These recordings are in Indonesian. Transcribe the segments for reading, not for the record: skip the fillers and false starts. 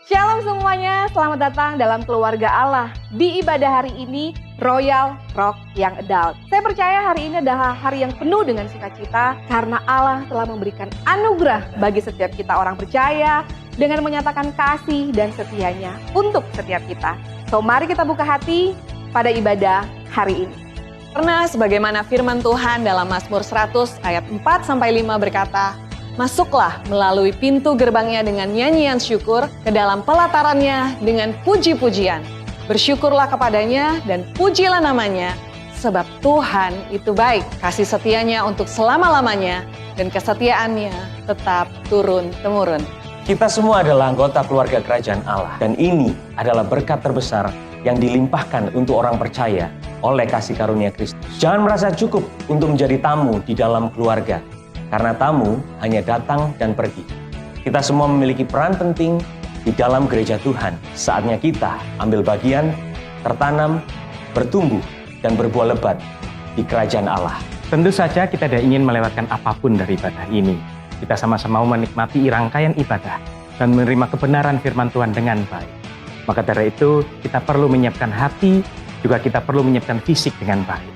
Shalom semuanya, selamat datang dalam keluarga Allah. Di ibadah hari ini, Royal Rock yang Adult. Saya percaya hari ini adalah hari yang penuh dengan sukacita karena Allah telah memberikan anugerah bagi setiap kita orang percaya dengan menyatakan kasih dan setianya untuk setiap kita. So mari kita buka hati pada ibadah hari ini. Karena sebagaimana firman Tuhan dalam Mazmur 100 ayat 4-5 berkata, masuklah melalui pintu gerbangnya dengan nyanyian syukur, ke dalam pelatarannya dengan puji-pujian. Bersyukurlah kepadanya dan pujilah namanya, sebab Tuhan itu baik. Kasih setianya untuk selama-lamanya dan kesetiaannya tetap turun-temurun. Kita semua adalah anggota keluarga kerajaan Allah. Dan ini adalah berkat terbesar yang dilimpahkan untuk orang percaya oleh kasih karunia Kristus. Jangan merasa cukup untuk menjadi tamu di dalam keluarga. Karena tamu hanya datang dan pergi. Kita semua memiliki peran penting di dalam gereja Tuhan. Saatnya kita ambil bagian, tertanam, bertumbuh, dan berbuah lebat di kerajaan Allah. Tentu saja kita tidak ingin melewatkan apapun dari ibadah ini. Kita sama-sama mau menikmati rangkaian ibadah dan menerima kebenaran firman Tuhan dengan baik. Maka dari itu kita perlu menyiapkan hati, juga kita perlu menyiapkan fisik dengan baik.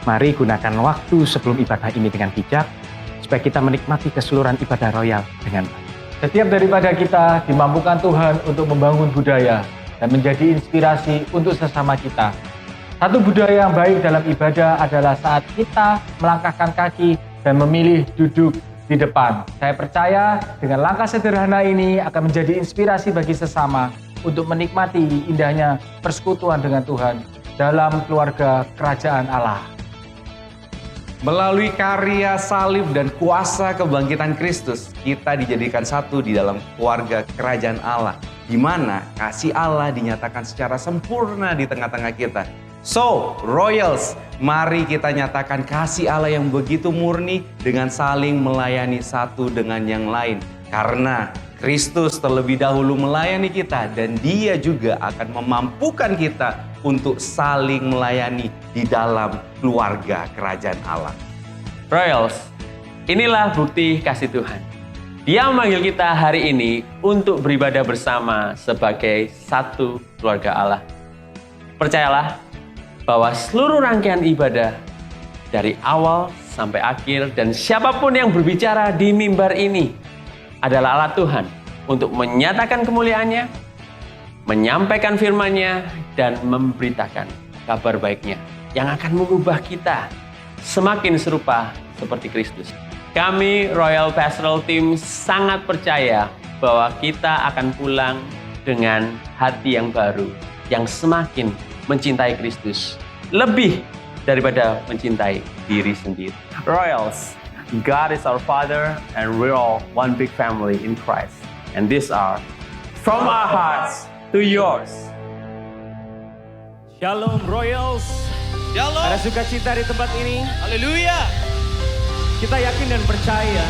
Mari gunakan waktu sebelum ibadah ini dengan bijak, supaya kita menikmati keseluruhan ibadah royal dengan baik. Setiap daripada kita dimampukan Tuhan untuk membangun budaya dan menjadi inspirasi untuk sesama kita. Satu budaya yang baik dalam ibadah adalah saat kita melangkahkan kaki dan memilih duduk di depan. Saya percaya dengan langkah sederhana ini akan menjadi inspirasi bagi sesama untuk menikmati indahnya persekutuan dengan Tuhan dalam keluarga kerajaan Allah. Melalui karya salib dan kuasa kebangkitan Kristus, kita dijadikan satu di dalam keluarga kerajaan Allah, di mana kasih Allah dinyatakan secara sempurna di tengah-tengah kita. So, Royals, mari kita nyatakan kasih Allah yang begitu murni dengan saling melayani satu dengan yang lain. Karena Kristus terlebih dahulu melayani kita dan Dia juga akan memampukan kita untuk saling melayani di dalam keluarga kerajaan Allah. Royals, inilah bukti kasih Tuhan. Dia memanggil kita hari ini untuk beribadah bersama sebagai satu keluarga Allah. Percayalah bahwa seluruh rangkaian ibadah dari awal sampai akhir dan siapapun yang berbicara di mimbar ini adalah alat Tuhan untuk menyatakan kemuliaannya, menyampaikan firman-Nya, dan memberitakan kabar baiknya yang akan mengubah kita semakin serupa seperti Kristus. Kami Royal Pastoral Team sangat percaya bahwa kita akan pulang dengan hati yang baru, yang semakin mencintai Kristus, lebih daripada mencintai diri sendiri. Royals, God is our Father and we're all one big family in Christ. And these are from our hearts to yours. Shalom Royals. Shalom. Ada sukacita di tempat ini. Haleluya. Kita yakin dan percaya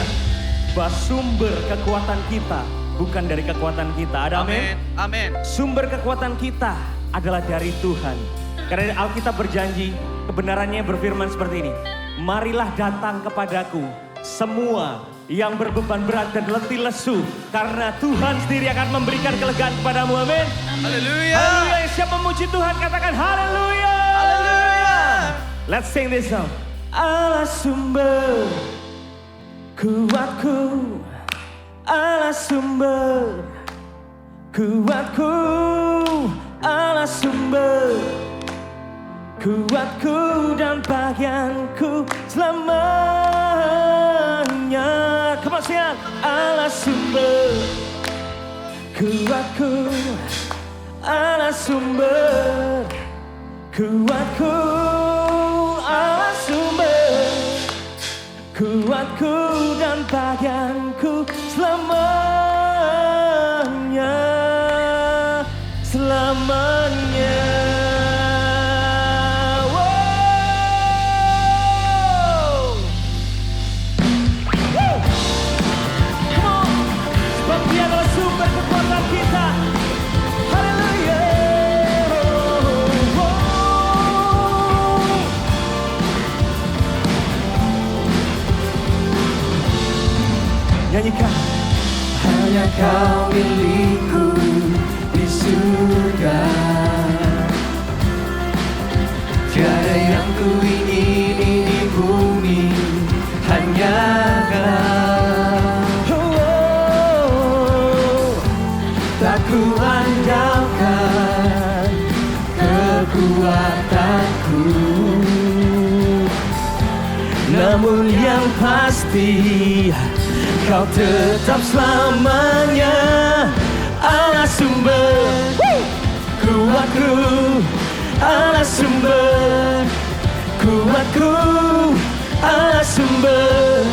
bahwa sumber kekuatan kita bukan dari kekuatan kita. Ada amin? Amin. Sumber kekuatan kita adalah dari Tuhan. Karena Alkitab berjanji, kebenarannya berfirman seperti ini. Marilah datang kepadaku semua yang berbeban berat dan letih lesu, karena Tuhan sendiri akan memberikan kelegaan kepadamu. Amin. Haleluya. Haleluya. Yang siap memuji Tuhan katakan haleluya. Haleluya. Let's sing this song. Allah sumber kuatku, Allah sumber kuatku, Allah sumber kuatku dan bagianku selamanya. Kemasian Allah sumber kuatku, Allah sumber kuatku, Allah sumber kuatku dan bagianku selamanya, selamanya. Nyanyikan. Hanya Kau milikku, yang ku ingini di bumi hanya tak ku andalkan kekuatanku, namun yang pasti Kau tetap selamanya Allah sumber kuatku, Allah sumber kuatku, Allah sumber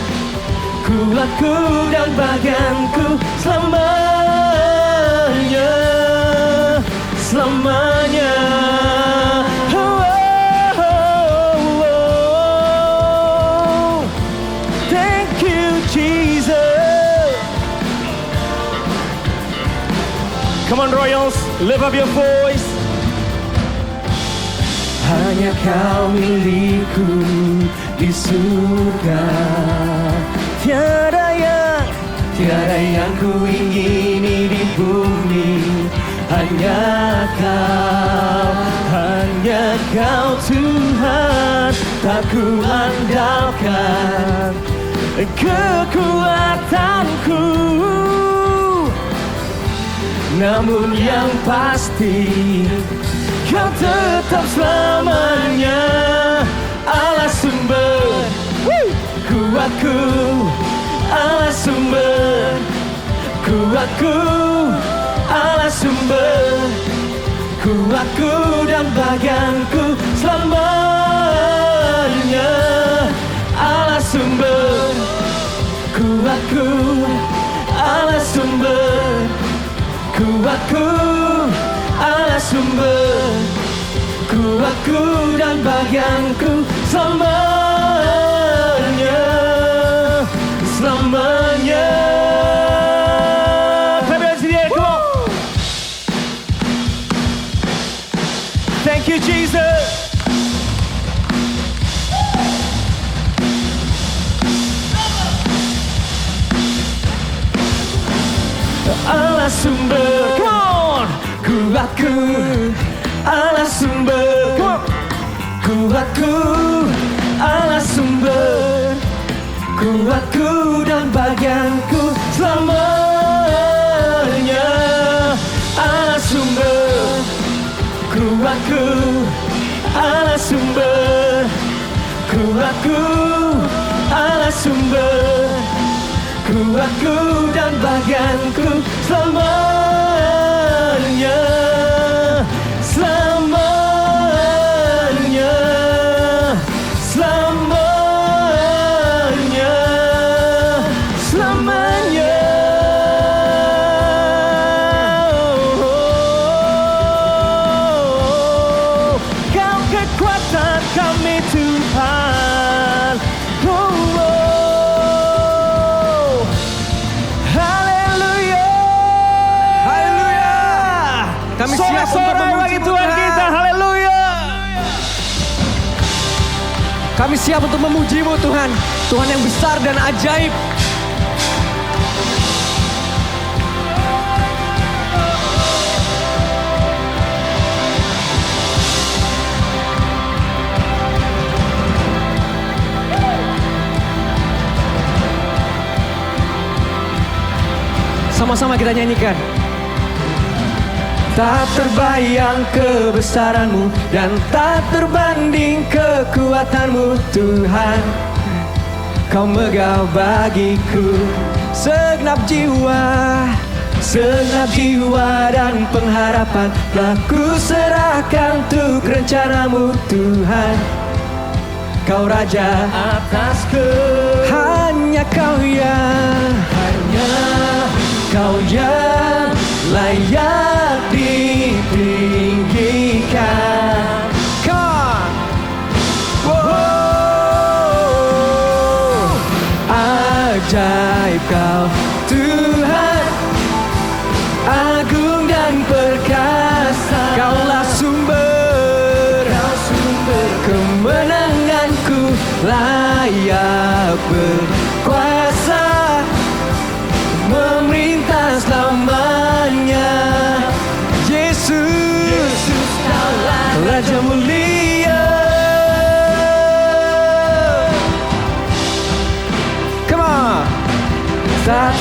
kuatku dan bagianku selamanya, selamanya. Thank you, Jesus. Come on Royals, lift up your voice. Hanya Kau milikku di surga. Tiada yang ku ingini di bumi. Hanya Kau Tuhan. Tak ku andalkan kekuatanku, namun yang pasti Kau tetap selamanya Allah sumber kuatku, Allah sumber kuatku, Allah sumber kuatku dan bagianku selamanya, Allah sumber kuatku, Allah sumber kuatku, Allah sumber kuatku dan bagianku selamanya, selamanya. Thank you Jesus. Allah sumber, come on, kuatku, Allah sumber, kuatku, Allah sumber, kuatku dan bagianku selamanya, Allah sumber, kuatku, Allah sumber, kuatku, Allah sumber, kuatku dan bagianku selamanya, selamanya, selamanya, selamanya. Kau kekuatan kami Tuhan. Kami siap untuk memuji Tuhan kita, haleluya. Kami siap untuk memuji-Mu Tuhan, Tuhan yang besar dan ajaib. Sama-sama kita nyanyikan. Tak terbayang kebesaran-Mu dan tak terbanding kekuatan-Mu Tuhan. Kau megah bagiku segenap jiwa dan pengharapan telah ku serahkan untuk rencana-Mu Tuhan. Kau Raja atasku, hanya Kau yang layak ditinggikan. Ajaib Kau Tuhan, agung dan perkasa. Kaulah sumber kemenanganku, layak berkuasa memerintah selamanya. Yesus Raja mulia,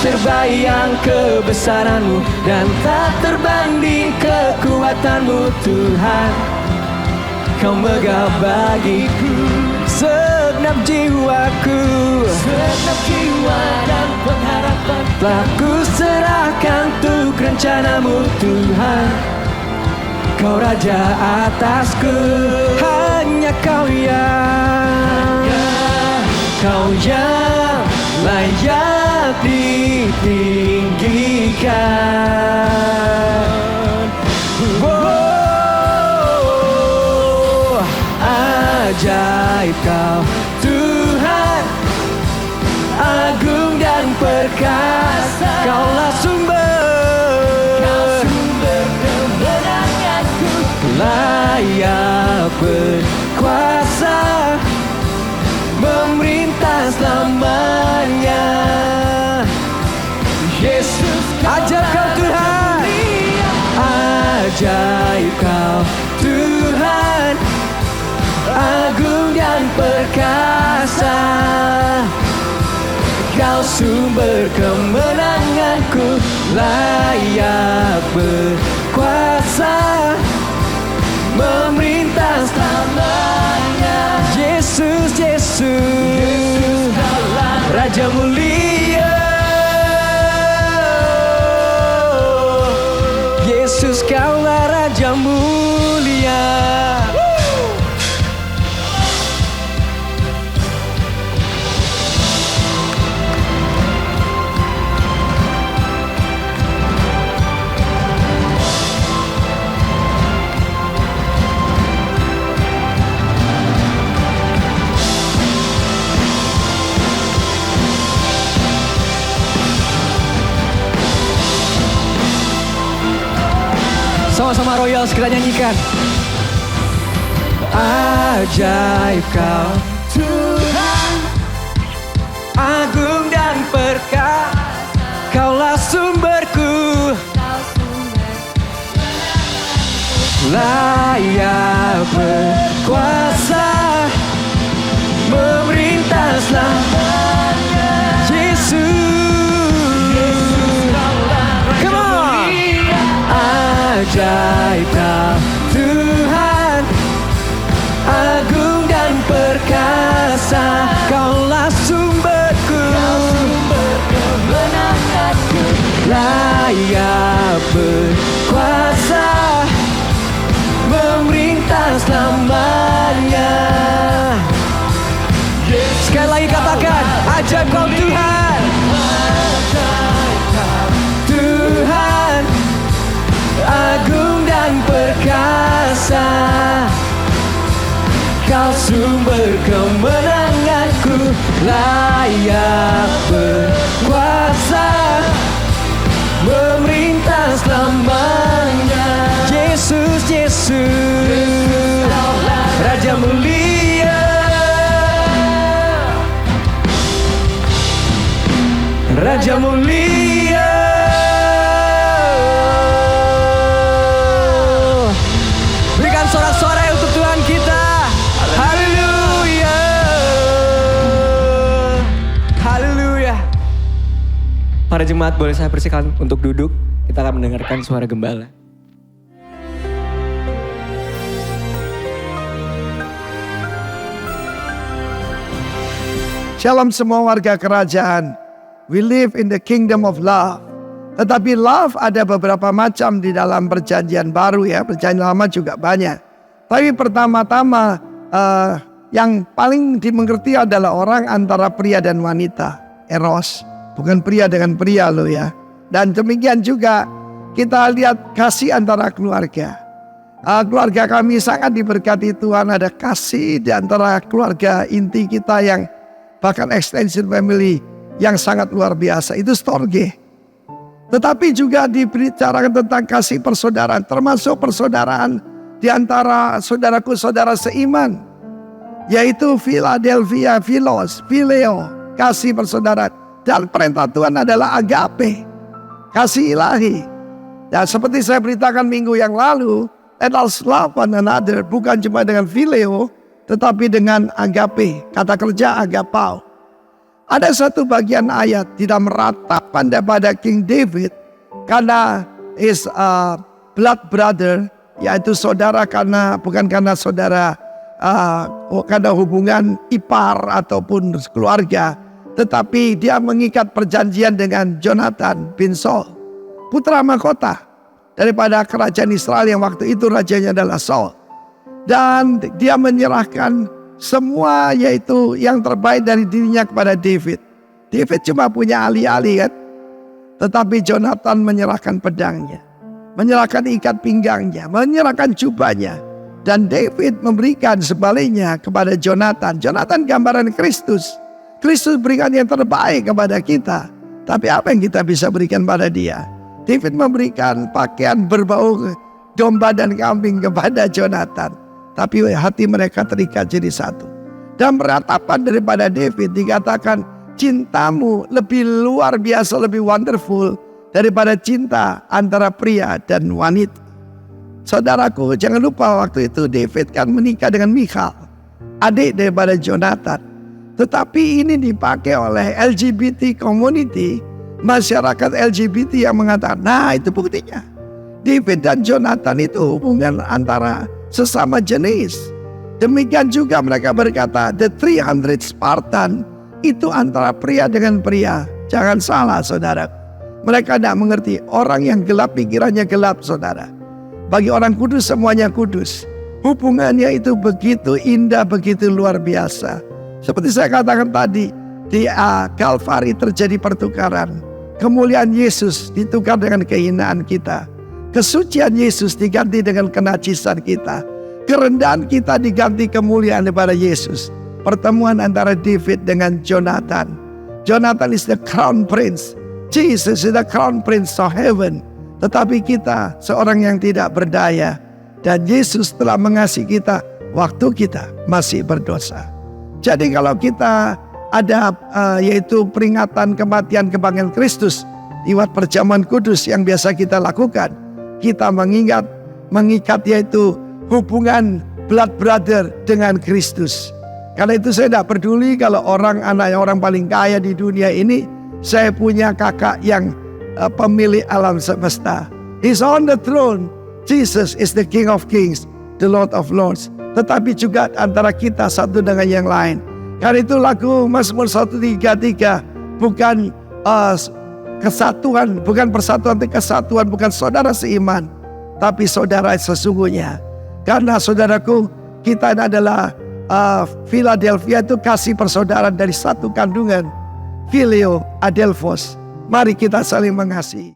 terbayang kebesaran-Mu dan tak terbanding kekuatan-Mu Tuhan. Kau megah bagiku segenap jiwaku, segenap jiwa dan pengharapan telah ku serahkan untuk rencana-Mu Tuhan. Kau Raja atasku, hanya Kau yang layak ditinggikan. Oh, ajaib Kau Tuhan, agung dan perkasa. Kaulah sumber kemenanganku, layak berkuasa, memerintah selamanya. Yesus, ajaib Kau Tuhan, ajaib Kau Tuhan, agung dan perkasa. Kau sumber kemenanganku, layak berkuasa, memerintah selamanya. Yesus, Yesus, Raja mulia. Yesus, Kaulah Raja mulia. Sama-sama Royals kita nyanyikan. Ajaib Kau Tuhan, agung dan perkasa. Kaulah sumberku, layak berkuasa, memerintah selamanya. Yesus, come on. Ajaib Kau Tuhan, agung dan perkasa. Kaulah sumberku, kemenanganku, layak berkuasa, memerintah selamanya. Sekali lagi katakan, ajaib Kau Tuhan, Tuhan, agung dan perkasa. Kau sumber kemenanganku, layak berkuasa, memerintah selamanya. Yesus, Yesus, Raja mulia, Raja mulia. Berikan sorak-sorai untuk Tuhan kita. Haleluya, haleluya. Para jemaat boleh saya persilakan untuk duduk. Kita akan mendengarkan suara gembala. Shalom semua warga kerajaan. We live in the kingdom of love. Tetapi love ada beberapa macam di dalam perjanjian baru ya. Perjanjian lama juga banyak. Tapi pertama-tama yang paling dimengerti adalah orang antara pria dan wanita. Eros. Bukan pria dengan pria loh ya. Dan demikian juga kita lihat kasih antara keluarga. Keluarga kami sangat diberkati Tuhan. Ada kasih di antara keluarga inti kita yang bahkan extension family yang sangat luar biasa. Itu storge. Tetapi juga dibicarakan tentang kasih persaudaraan. Termasuk persaudaraan di antara saudaraku saudara seiman. Yaitu Philadelphia, Philos, Phileo. Kasih persaudaraan. Dan perintah Tuhan adalah agape. Kasih ilahi. Dan seperti saya beritakan minggu yang lalu. Let us love one another. Bukan cuma dengan Phileo. Tetapi dengan agape. Kata kerja agapao. Ada satu bagian ayat tidak meratapan pada King David karena is blood brother, yaitu saudara bukan karena saudara karena hubungan ipar ataupun keluarga, tetapi dia mengikat perjanjian dengan Jonathan bin Saul, putra mahkota daripada kerajaan Israel yang waktu itu rajanya adalah Saul. Dan dia menyerahkan semua yaitu yang terbaik dari dirinya kepada David. David cuma punya alih-alih kan. Tetapi Jonathan menyerahkan pedangnya, menyerahkan ikat pinggangnya, menyerahkan jubahnya. Dan David memberikan sebaliknya kepada Jonathan. Jonathan gambaran Kristus. Kristus berikan yang terbaik kepada kita. Tapi apa yang kita bisa berikan pada dia? David memberikan pakaian berbau domba dan kambing kepada Jonathan. Tapi hati mereka terikat jadi satu. Dan beratapan daripada David dikatakan, cintamu lebih luar biasa, lebih wonderful daripada cinta antara pria dan wanita. Saudaraku, jangan lupa waktu itu David kan menikah dengan Michal, adik daripada Jonathan. Tetapi ini dipakai oleh LGBT community, masyarakat LGBT yang mengatakan, nah itu buktinya. David dan Jonathan itu hubungan antara sesama jenis. Demikian juga mereka berkata, the 300 Spartan itu antara pria dengan pria. Jangan salah saudara. Mereka tidak mengerti, orang yang gelap pikirannya gelap saudara. Bagi orang kudus semuanya kudus. Hubungannya itu begitu indah, begitu luar biasa. Seperti saya katakan tadi, di Kalvari terjadi pertukaran. Kemuliaan Yesus ditukar dengan kehinaan kita. Kesucian Yesus diganti dengan kenajisan kita. Kerendahan kita diganti kemuliaan daripada Yesus. Pertemuan antara David dengan Jonathan. Jonathan is the crown prince. Jesus is the crown prince of heaven. Tetapi kita seorang yang tidak berdaya. Dan Yesus telah mengasihi kita waktu kita masih berdosa. Jadi kalau kita ada yaitu peringatan kematian kebangkitan Kristus lewat perjamuan kudus yang biasa kita lakukan. Kita mengikat yaitu hubungan blood brother dengan Kristus. Karena itu saya tidak peduli kalau anak orang paling kaya di dunia ini, saya punya kakak yang pemilik alam semesta. He's on the throne. Jesus is the King of Kings, the Lord of Lords. Tetapi juga antara kita satu dengan yang lain. Karena itu lagu Mazmur 133 bukan kesatuan, bukan persatuan, tapi kesatuan, bukan saudara seiman, tapi saudara sesungguhnya. Karena saudaraku, kita adalah Philadelphia itu kasih persaudaraan dari satu kandungan, Filio Adelphos. Mari kita saling mengasihi.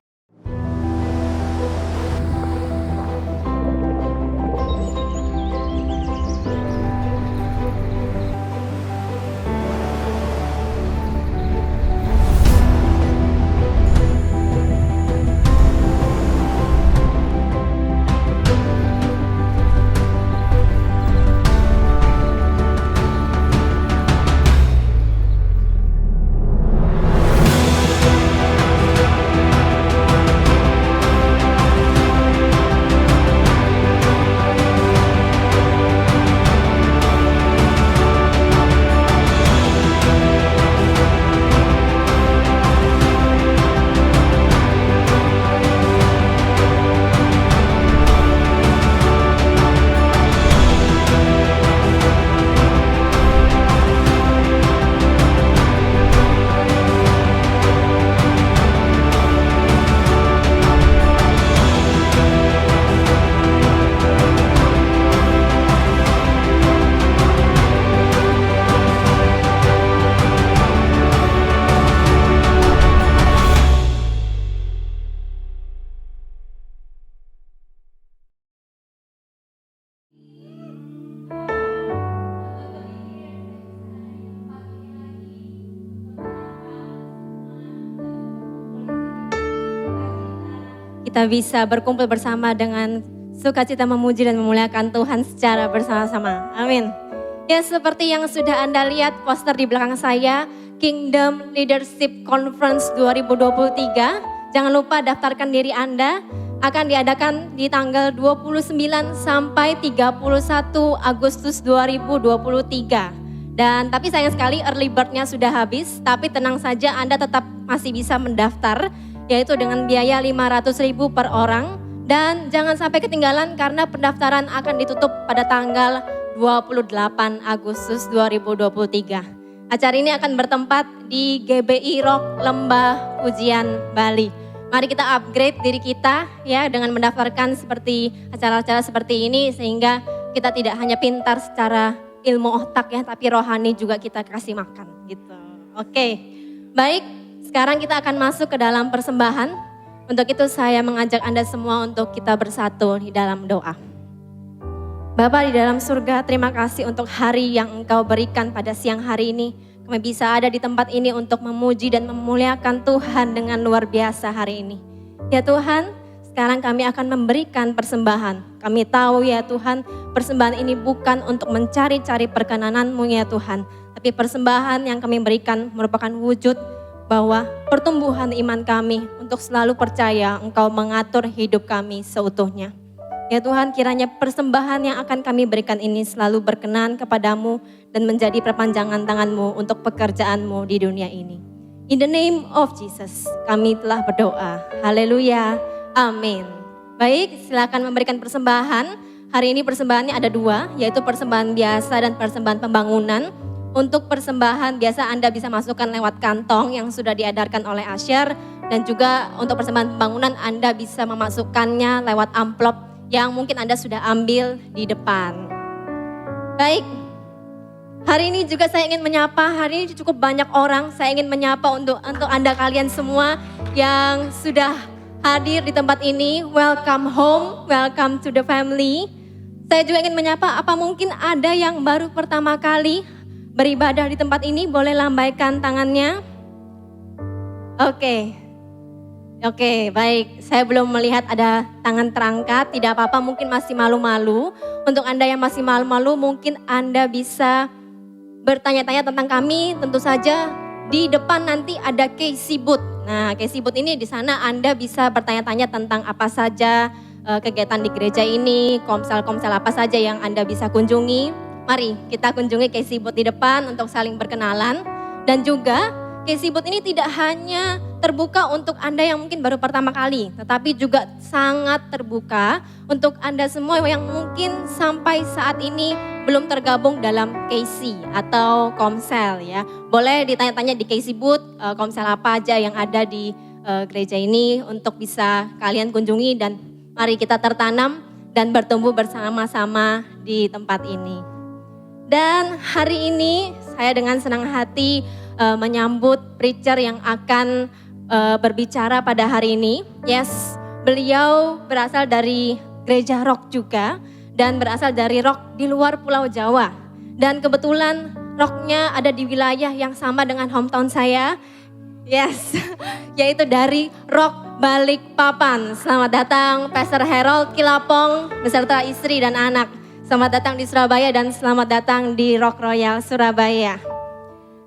Kita bisa berkumpul bersama dengan sukacita memuji dan memuliakan Tuhan secara bersama-sama. Amin. Ya, seperti yang sudah Anda lihat poster di belakang saya, Kingdom Leadership Conference 2023. Jangan lupa daftarkan diri Anda. Akan diadakan di tanggal 29 sampai 31 Agustus 2023 Dan tapi sayang sekali early bird-nya sudah habis, tapi tenang saja Anda tetap masih bisa mendaftar, yaitu dengan biaya 500.000 per orang. Dan jangan sampai ketinggalan karena pendaftaran akan ditutup pada tanggal 28 Agustus 2023. Acara ini akan bertempat di GBI Rock Lembah Pujian, Bali. Mari kita upgrade diri kita ya dengan mendaftarkan seperti acara-acara seperti ini sehingga kita tidak hanya pintar secara ilmu otak ya, tapi rohani juga kita kasih makan gitu. Oke, baik, sekarang kita akan masuk ke dalam persembahan. Untuk itu saya mengajak Anda semua untuk kita bersatu di dalam doa. Bapa di dalam surga, terima kasih untuk hari yang Engkau berikan pada siang hari ini. Kami bisa ada di tempat ini untuk memuji dan memuliakan Tuhan dengan luar biasa hari ini. Ya Tuhan, sekarang kami akan memberikan persembahan. Kami tahu ya Tuhan, persembahan ini bukan untuk mencari-cari perkenan-Mu ya Tuhan. Tapi persembahan yang kami berikan merupakan wujud bahwa pertumbuhan iman kami untuk selalu percaya Engkau mengatur hidup kami seutuhnya. Ya Tuhan, kiranya persembahan yang akan kami berikan ini selalu berkenan kepadamu dan menjadi perpanjangan tangan-Mu untuk pekerjaan-Mu di dunia ini. In the name of Jesus, kami telah berdoa. Haleluya. Amin. Baik, silakan memberikan persembahan. Hari ini persembahannya ada 2, yaitu persembahan biasa dan persembahan pembangunan. Untuk persembahan biasa Anda bisa masukkan lewat kantong yang sudah diedarkan oleh Asher. Dan juga untuk persembahan pembangunan Anda bisa memasukkannya lewat amplop yang mungkin Anda sudah ambil di depan. Baik, hari ini juga saya ingin menyapa, hari ini cukup banyak orang, saya ingin menyapa untuk Anda kalian semua yang sudah hadir di tempat ini. Welcome home, welcome to the family. Saya juga ingin menyapa, apa mungkin ada yang baru pertama kali beribadah di tempat ini, boleh lambaikan tangannya. Oke, baik. Saya belum melihat ada tangan terangkat, tidak apa-apa, mungkin masih malu-malu. Untuk Anda yang masih malu-malu, mungkin Anda bisa bertanya-tanya tentang kami. Tentu saja di depan nanti ada KC Booth. Nah, KC Booth ini di sana Anda bisa bertanya-tanya tentang apa saja kegiatan di gereja ini, komsel-komsel apa saja yang Anda bisa kunjungi. Mari kita kunjungi KC Booth di depan untuk saling berkenalan. Dan juga KC Booth ini tidak hanya terbuka untuk Anda yang mungkin baru pertama kali, tetapi juga sangat terbuka untuk Anda semua yang mungkin sampai saat ini belum tergabung dalam KC atau komsel ya. Boleh ditanya-tanya di KC Booth, komsel apa aja yang ada di gereja ini untuk bisa kalian kunjungi dan mari kita tertanam dan bertumbuh bersama-sama di tempat ini. Dan hari ini saya dengan senang hati menyambut preacher yang akan berbicara pada hari ini. Yes, beliau berasal dari gereja Rock juga dan berasal dari Rock di luar Pulau Jawa. Dan kebetulan Rocknya ada di wilayah yang sama dengan hometown saya. Yes, yaitu dari Rock Balikpapan. Selamat datang Pastor Harold Kilapong beserta istri dan anak. Selamat datang di Surabaya dan selamat datang di Rock Royal Surabaya.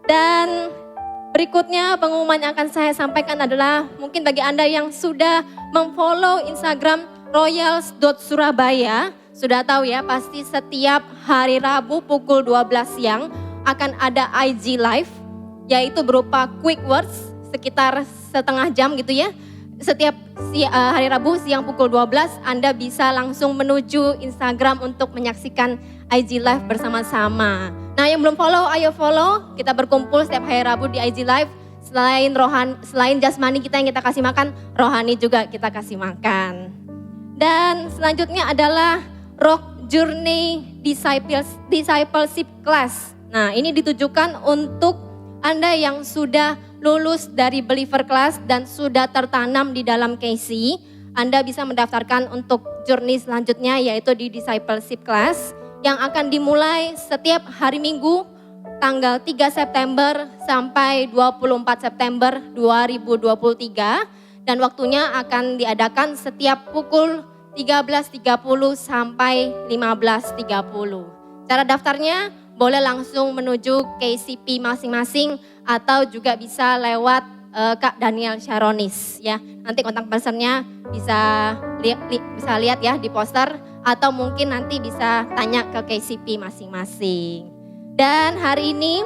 Dan berikutnya pengumuman yang akan saya sampaikan adalah mungkin bagi Anda yang sudah memfollow Instagram royals.surabaya, sudah tahu ya pasti setiap hari Rabu pukul 12 siang akan ada IG Live, yaitu berupa quick words sekitar setengah jam gitu ya. Setiap hari Rabu siang pukul 12 Anda bisa langsung menuju Instagram untuk menyaksikan IG Live bersama-sama. Nah yang belum follow, ayo follow. Kita berkumpul setiap hari Rabu di IG Live. Selain jasmani kita yang kita kasih makan, rohani juga kita kasih makan. Dan selanjutnya adalah Rock Journey Discipleship Class. Nah ini ditujukan untuk Anda yang sudah lulus dari Believer Class dan sudah tertanam di dalam KC. Anda bisa mendaftarkan untuk journey selanjutnya yaitu di Discipleship Class yang akan dimulai setiap hari Minggu tanggal 3 September sampai 24 September 2023 dan waktunya akan diadakan setiap pukul 13.30 sampai 15.30. Cara daftarnya boleh langsung menuju KCP masing-masing atau juga bisa lewat Kak Daniel Sharonis ya. Nanti kontak personnya bisa lihat ya di poster atau mungkin nanti bisa tanya ke KCP masing-masing. Dan hari ini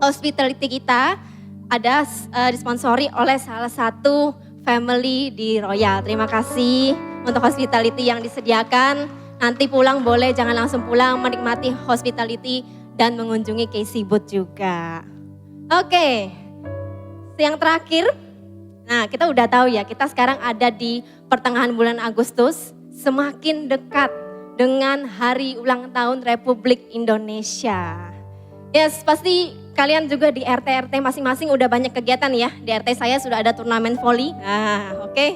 hospitality kita ada disponsori oleh salah satu family di Royal. Terima kasih untuk hospitality yang disediakan. Nanti pulang boleh, jangan langsung pulang, menikmati hospitality dan mengunjungi Casey Booth juga. Oke, yang terakhir, nah kita udah tahu ya, kita sekarang ada di pertengahan bulan Agustus, semakin dekat dengan hari ulang tahun Republik Indonesia. Yes, pasti kalian juga di RT-RT masing-masing udah banyak kegiatan ya. Di RT saya sudah ada turnamen voli. Nah, oke.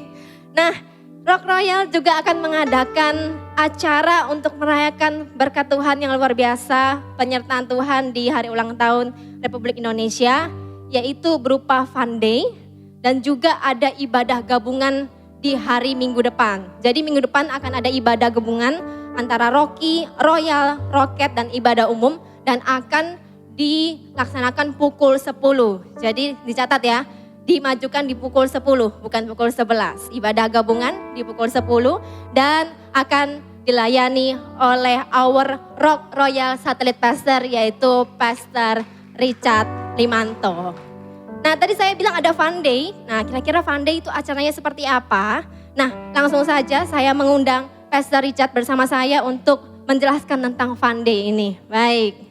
Nah, Rock Royal juga akan mengadakan acara untuk merayakan berkat Tuhan yang luar biasa, penyertaan Tuhan di hari ulang tahun Republik Indonesia, yaitu berupa Fun Day dan juga ada ibadah gabungan di hari Minggu depan. Jadi minggu depan akan ada ibadah gabungan antara Rocky, Royal, Rocket dan ibadah umum dan akan dilaksanakan pukul 10. Jadi dicatat ya, dimajukan di pukul 10 bukan pukul 11. Ibadah gabungan di pukul 10 dan akan dilayani oleh our Rock Royal Satellite Pastor yaitu Pastor Richard Limanto. Nah tadi saya bilang ada Fun Day, nah kira-kira Fun Day itu acaranya seperti apa? Nah langsung saja saya mengundang Pastor Richard bersama saya untuk menjelaskan tentang Fun Day ini. Baik.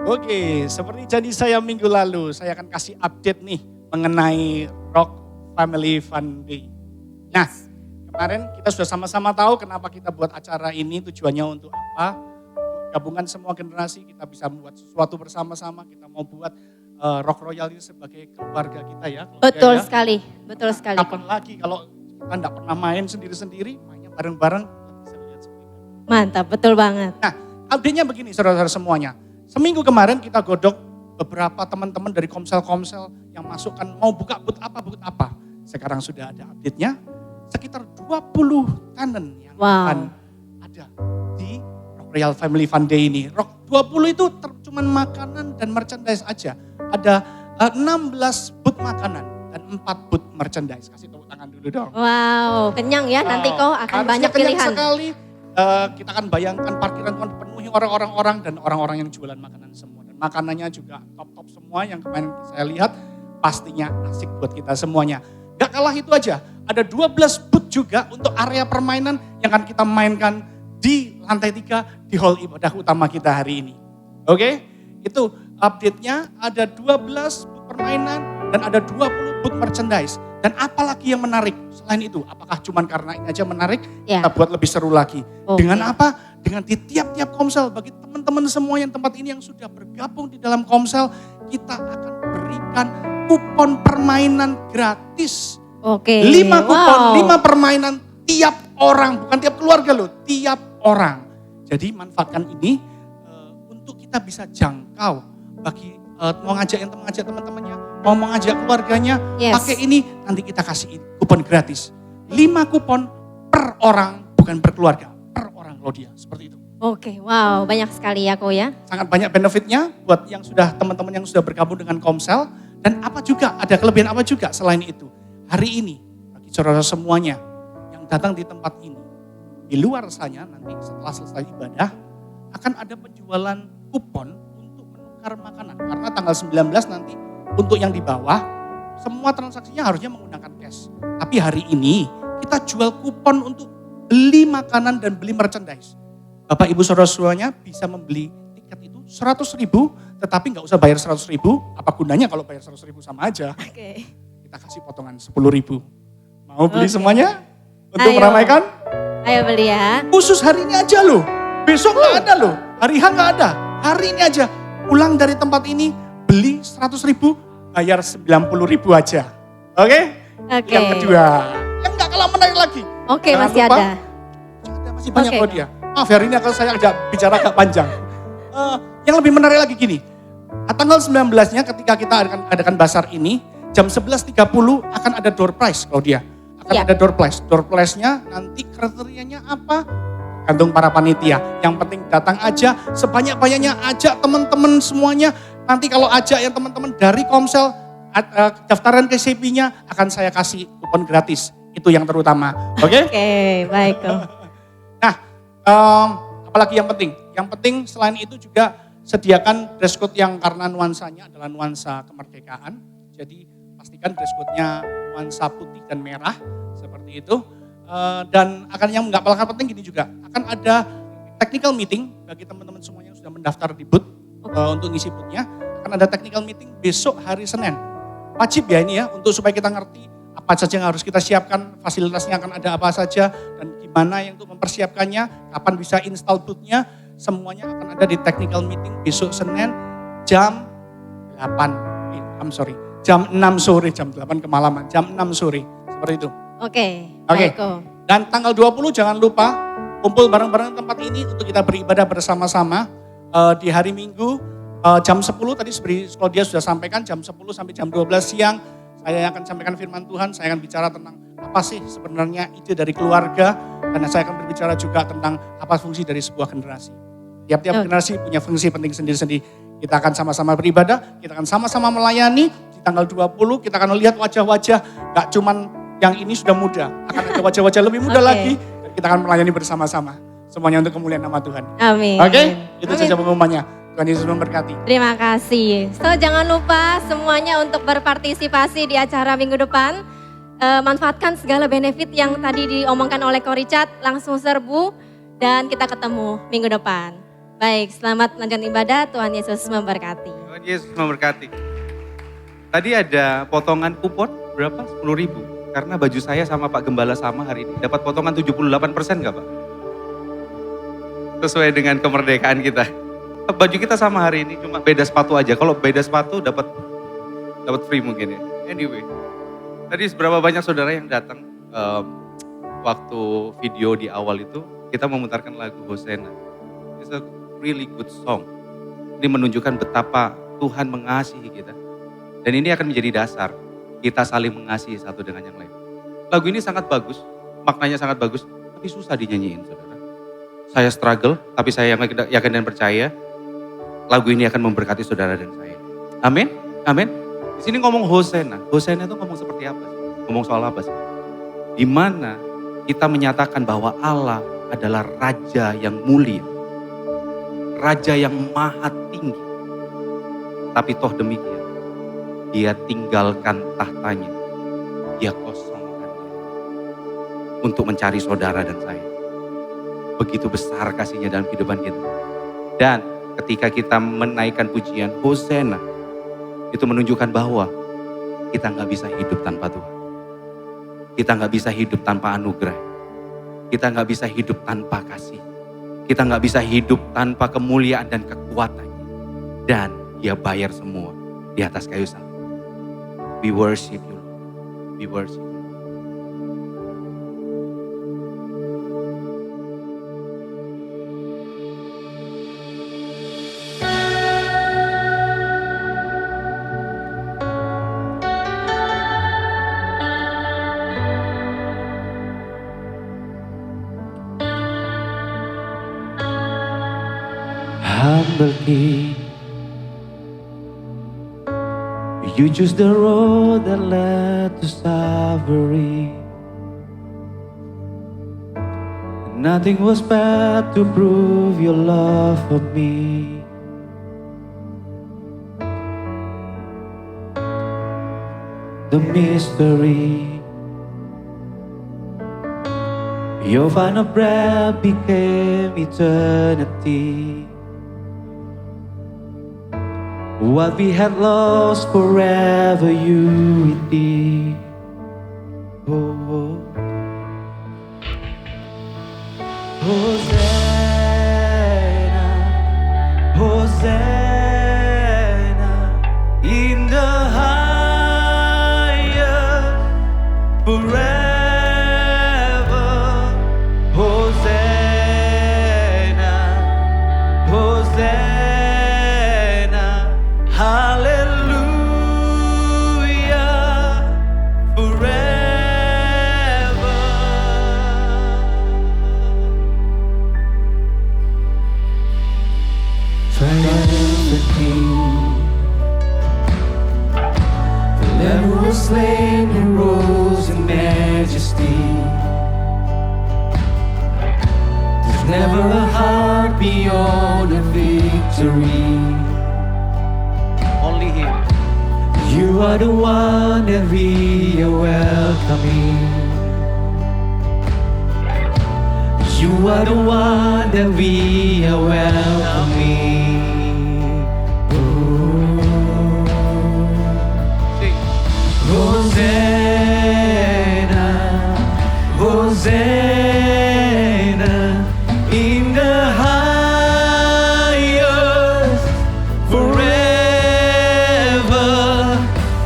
Oke, seperti janji saya minggu lalu, saya akan kasih update nih mengenai Rock Family Fun Day. Nah, kemarin kita sudah sama-sama tahu kenapa kita buat acara ini, tujuannya untuk apa. Gabungan semua generasi, kita bisa membuat sesuatu bersama-sama, kita mau buat Rock Royal ini sebagai keluarga kita ya. Betul ya. sekali, betul sekali. Kapan lagi kalau kita enggak pernah main sendiri-sendiri, mainnya bareng-bareng, kita bisa lihat seperti itu. Mantap, betul banget. Nah, update-nya begini saudara-saudara semuanya. Seminggu kemarin kita godok beberapa teman-teman dari komsel-komsel yang masukkan mau buka booth apa. Sekarang sudah ada update-nya. Sekitar 20 talent yang akan ada di Rock Royal Family Fun Day ini. Rock 20 itu cuman makanan dan merchandise aja. Ada 16 booth makanan dan 4 booth merchandise. Kasih tepuk tangan dulu dong. Wow, kenyang ya, nanti kok akan banyak pilihan. Sekali. Kita akan bayangkan parkiran Tuhan dipenuhi orang-orang dan orang-orang yang jualan makanan semua. Dan makanannya juga top-top semua yang kemarin saya lihat pastinya asik buat kita semuanya. Gak kalah itu aja, ada 12 booth juga untuk area permainan yang akan kita mainkan di lantai 3 di hall ibadah utama kita hari ini. Oke, itu update-nya ada 12 booth permainan dan ada 20 booth merchandise. Dan apalagi yang menarik selain itu, apakah cuma karena ini aja menarik, kita buat lebih seru lagi. Dengan apa? Dengan di tiap-tiap komsel, bagi teman-teman semua yang tempat ini yang sudah bergabung di dalam komsel, kita akan berikan kupon permainan gratis. 5 kupon, 5 permainan tiap orang, bukan tiap keluarga loh, tiap orang. Jadi manfaatkan ini untuk kita bisa jangkau bagi mau ngajak teman-temannya, mau mengajak keluarganya, pakai ini nanti kita kasih kupon gratis. 5 kupon per orang, bukan per keluarga, per orang Claudia, seperti itu. Oke, wow, banyak sekali ya Ko ya. Sangat banyak benefitnya buat yang sudah teman-teman yang sudah bergabung dengan Komsel. Dan apa juga, ada kelebihan apa juga selain itu. Hari ini, bagi saudara semuanya yang datang di tempat ini, di luar sana nanti setelah selesai ibadah, akan ada penjualan kupon untuk menukar makanan. Karena tanggal 19 nanti untuk yang di bawah, semua transaksinya harusnya menggunakan cash. Tapi hari ini kita jual kupon untuk beli makanan dan beli merchandise. Bapak Ibu Saudara semuanya bisa membeli tiket itu 100.000, tetapi nggak usah bayar 100.000. Apa gunanya kalau bayar 100.000 sama aja? Kita kasih potongan 10.000. Mau beli semuanya untuk meramaikan? Ayo beli ya. Khusus hari ini aja loh. Besok nggak ada loh. Hari H nggak ada. Hari ini aja. Pulang dari tempat ini beli 100.000, bayar 90.000 aja. Oke? Yang kedua, yang nggak kalah menarik lagi. Oke, masih ada. Masih banyak loh dia. Maaf hari ini saya agak bicara agak panjang. Yang lebih menarik lagi gini. Tanggal 19-nya ketika kita adakan basar ini, jam 11.30 akan ada door prize Claudia. Akan ada door prize. Door prize-nya nanti kriterianya apa? Gantung para panitia. Yang penting datang aja, sebanyak-banyaknya ajak teman-teman semuanya. Nanti kalau ajak yang teman-teman dari Komsel, daftaran ke CP-nya akan saya kasih kupon gratis. Itu yang terutama. Oke? Oke, baik. Nah, apalagi yang penting? Yang penting selain itu juga sediakan dress code yang karena nuansanya adalah nuansa kemerdekaan. Jadi pastikan dress code-nya nuansa putih dan merah seperti itu. Dan akan yang nggak kalah penting gini juga, akan ada technical meeting bagi teman-teman semuanya yang sudah mendaftar di booth untuk ngisi booth-nya. Akan ada technical meeting besok hari Senin. Wajib ya ini ya, untuk supaya kita ngerti apa saja yang harus kita siapkan, fasilitasnya akan ada apa saja, dan gimana yang untuk mempersiapkannya, kapan bisa install booth-nya, semuanya akan ada di technical meeting besok Senin jam 6 sore, jam 8 kemalaman, jam 6 sore, seperti itu. Oke. Oke. Dan tanggal 20 jangan lupa kumpul bareng-bareng tempat ini untuk kita beribadah bersama-sama di hari Minggu jam 10 tadi seperti kalau dia sudah sampaikan jam 10 sampai jam 12 siang. Saya akan sampaikan firman Tuhan, saya akan bicara tentang apa sih sebenarnya ide dari keluarga, dan saya akan berbicara juga tentang apa fungsi dari sebuah generasi. Tiap-tiap generasi punya fungsi penting sendiri-sendiri. Kita akan sama-sama beribadah, kita akan sama-sama melayani. Di tanggal 20 kita akan melihat wajah-wajah, gak cuman yang ini sudah muda, akan ada wajah-wajah lebih muda lagi. Dan kita akan melayani bersama-sama. Semuanya untuk kemuliaan nama Tuhan. Amin. Oke, itu saja pengumumannya. Tuhan Yesus memberkati. Terima kasih. So jangan lupa semuanya untuk berpartisipasi di acara minggu depan. Manfaatkan segala benefit yang tadi diomongkan oleh Ko Richard, langsung serbu dan kita ketemu minggu depan. Baik, selamat melanjutkan ibadah. Tuhan Yesus memberkati. Tuhan Yesus memberkati. Tadi ada potongan kupon berapa? 10.000. Karena baju saya sama Pak Gembala sama hari ini. Dapat potongan 78% nggak Pak? Sesuai dengan kemerdekaan kita. Baju kita sama hari ini, cuma beda sepatu aja. Kalau beda sepatu dapat free mungkin ya. Anyway, tadi seberapa banyak saudara yang datang waktu video di awal itu, kita memutarkan lagu Hosanna. It's a really good song. Ini menunjukkan betapa Tuhan mengasihi kita. Dan ini akan menjadi dasar kita saling mengasihi satu dengan yang lain. Lagu ini sangat bagus, maknanya sangat bagus, tapi susah dinyanyiin saudara. Saya struggle, tapi saya yakin dan percaya lagu ini akan memberkati saudara dan saya. Amin, amin. Di sini ngomong Hosanna. Hosanna itu ngomong seperti apa sih? Ngomong soal apa sih? Di mana kita menyatakan bahwa Allah adalah Raja yang mulia. Raja yang maha tinggi. Tapi toh demikian, dia tinggalkan tahtanya. Dia kosongkan untuk mencari saudara dan saya. Begitu besar kasihnya dalam kehidupan kita. Dan ketika kita menaikkan pujian Hosanna, itu menunjukkan bahwa kita nggak bisa hidup tanpa Tuhan. Kita nggak bisa hidup tanpa anugerah. Kita nggak bisa hidup tanpa kasih. Kita nggak bisa hidup tanpa kemuliaan dan kekuatannya. Dan dia bayar semua di atas kayu salib. We worship you. We worship you. Humble King, you choose the road that led to Calvary. Nothing was bad to prove your love for me. The mystery, your final breath became eternity. What we had lost forever you redeemed. Oh, Hosanna, Hosanna in the highest forever. Hosanna, Hosanna. Hallelujah, forever. are the one that we are welcoming. You are the one that we are welcoming. Hosanna, Hosanna in the highest forever.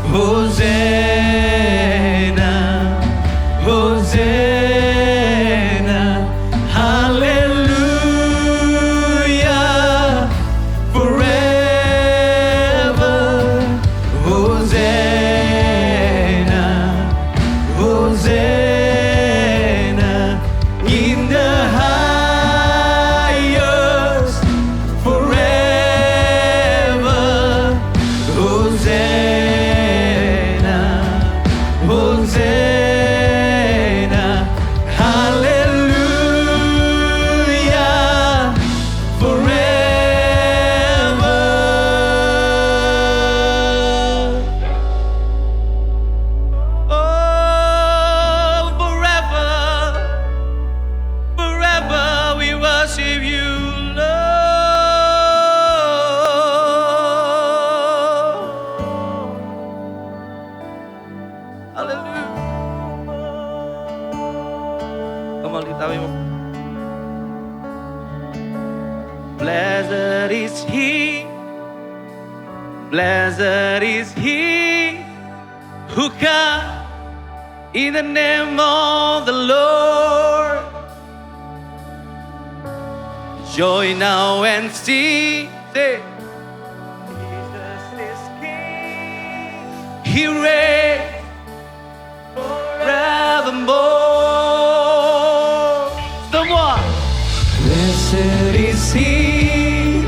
Hosanna, Hosanna, hallelujah forever. Hosanna, Hosanna in the highest forever. Hosanna, Hosanna, hallelujah forever. Oh, forever, forever we worship you, Lord. Hallelujah. Come on, lift up your voice. Blessed is he, blessed is he who comes in the name of the Lord. Joy now and see, say, Jesus is King. He reigns forevermore. Someone. Blessed is he,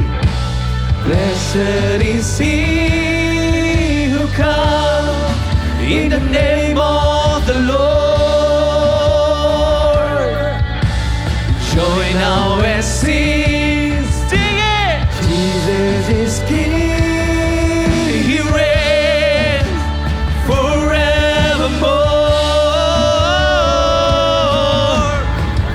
blessed is he who comes in the name of the Lord. Joy now and sing, sing it. Jesus is King. He reigns forevermore.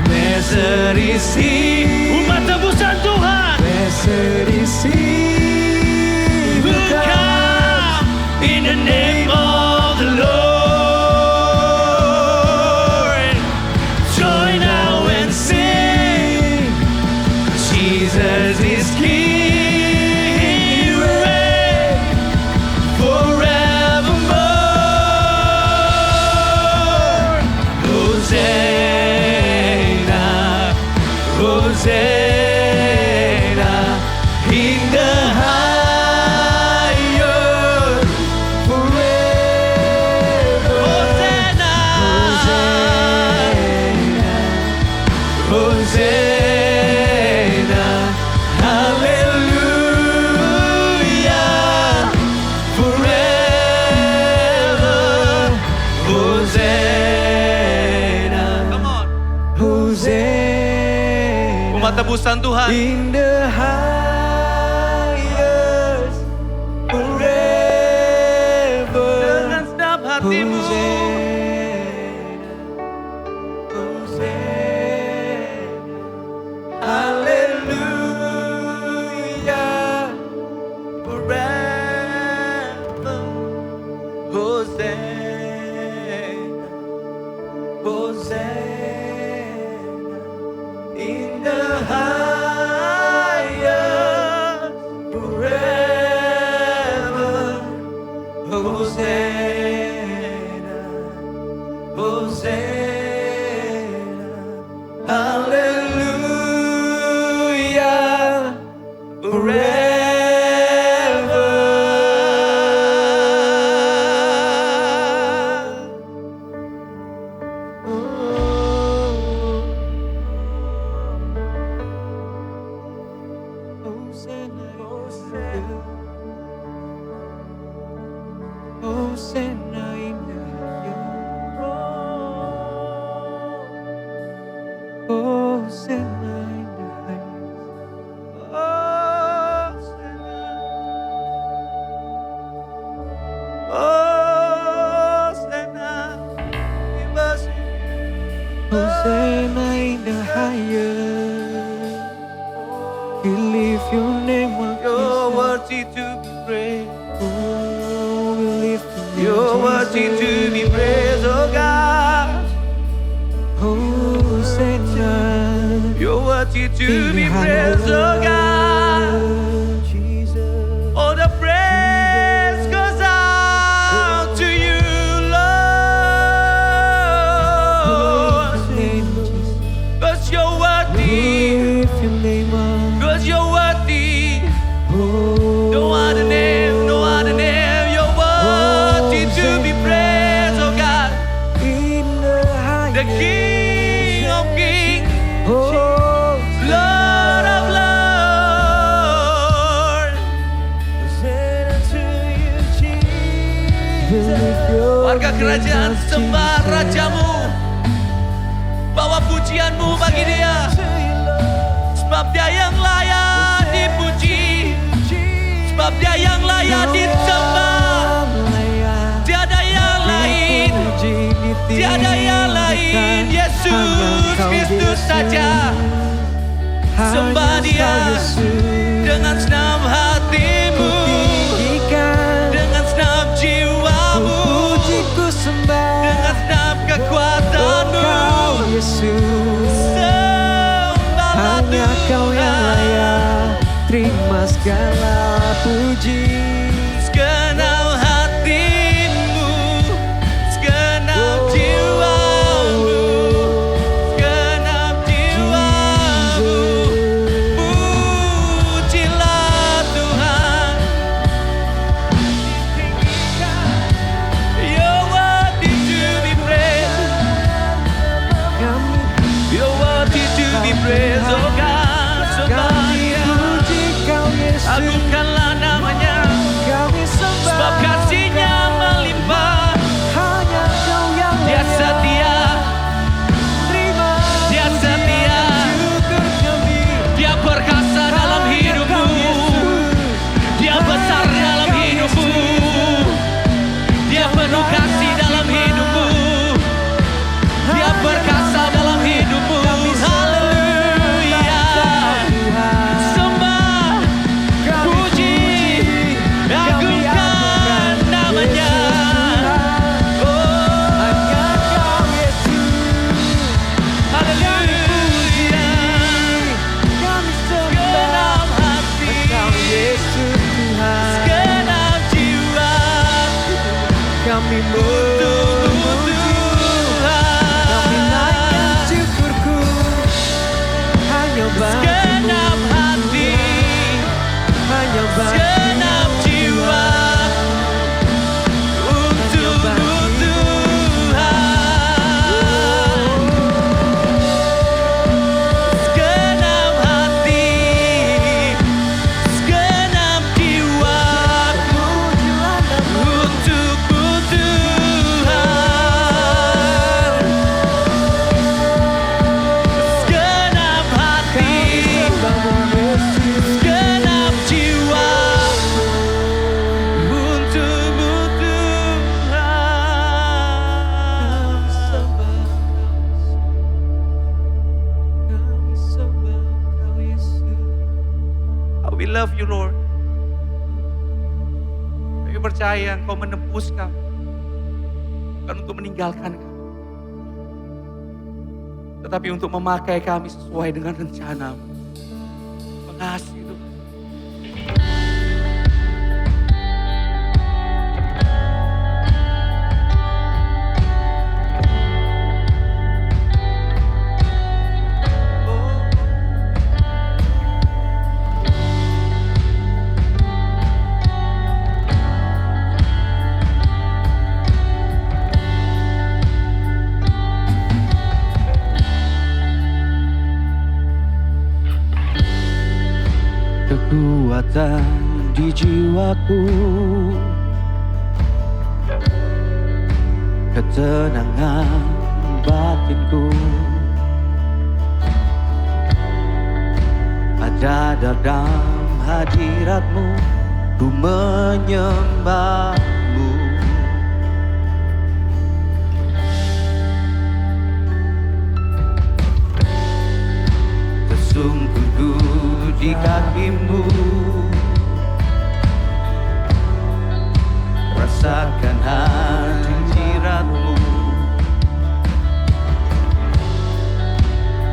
Blessed is he. Umat tebusan Tuhan. Blessed is he who comes in the name of the Lord. Join now and sing. Jesus is King. He reigns forevermore. Hosanna, Hosanna in the highest forever. Hosanna, Hosanna, hallelujah forever. Hosanna, come on, Hosanna. Umat tebusan Tuhan. In the highest forever. Dengan setiap hatimu. Hallelujah forever. Hosanna, Hosanna in the highest forever. Hosanna, Hosanna, hallelujah forever. Hosanna, Hosanna, Hosanna in the highest. Hosanna in the highest. Hosanna. Hosanna in the highest. We lift your name up. You're worthy to be praised. Oh, we lift your name. You're worthy to be praised, oh God. Hosanna. You're worthy to be praised, oh God. Jesus. Oh, the praise goes out to you, Lord. 'Cause you're worthy. Cause you're worthy. No other name, no other name. You're worthy to be praised, oh God. The King of Kings, Lord of Lords. Warga kerajaan sembah Rajamu, bawa pujianmu bagi Dia, sebab Dia yang layak dipuji, sebab Dia yang layak disembah. Tiada yang lain, tiada yang lain. Yesus Kristus saja. Sembah Dia dengan senam hatimu, dengan senam jiwamu, dengan senam kekuatanmu. Sembahlah Tuhan. Terima segala puji. Segenap hatimu, segenap jiwamu, segenap jiwamu. Pujilah Tuhan. You're worthy to be praised. You're worthy to be praised, oh God. Sembah Dia. Agungkanlah namanya, sebab kasih-Nya melimpah. Dia setia, Dia setia. Dia perkasa dalam hidupmu, Dia besar dalam hidupmu, Dia penuh kasih dalam hidupmu, Dia perkasa dalam hidupmu. Haleluya. Sembah, puji, agungkan namanya. Oh, haleluya. Segenap hati, segenap jiwa, Kami untukmu Tuhan. syukurku hanya Segenap hati, segenap jiwa, untukmu Tuhan. Segenap hati, segenap jiwa, untukmu Tuhan. Segenap hati, segenap jiwa, untukmu Tuhan. We love you, Lord. Kami percaya Engkau menebus kami, bukan untuk meninggalkan kami, tetapi untuk memakai kami sesuai dengan rencana-Mu. Mengasihi Tuhan. Kekuatan di jiwaku, ketenangan batinku, ada dalam hadirat-Mu, ku menyembah-Mu. di kaki-Mu. Rasakan hadirat-Mu,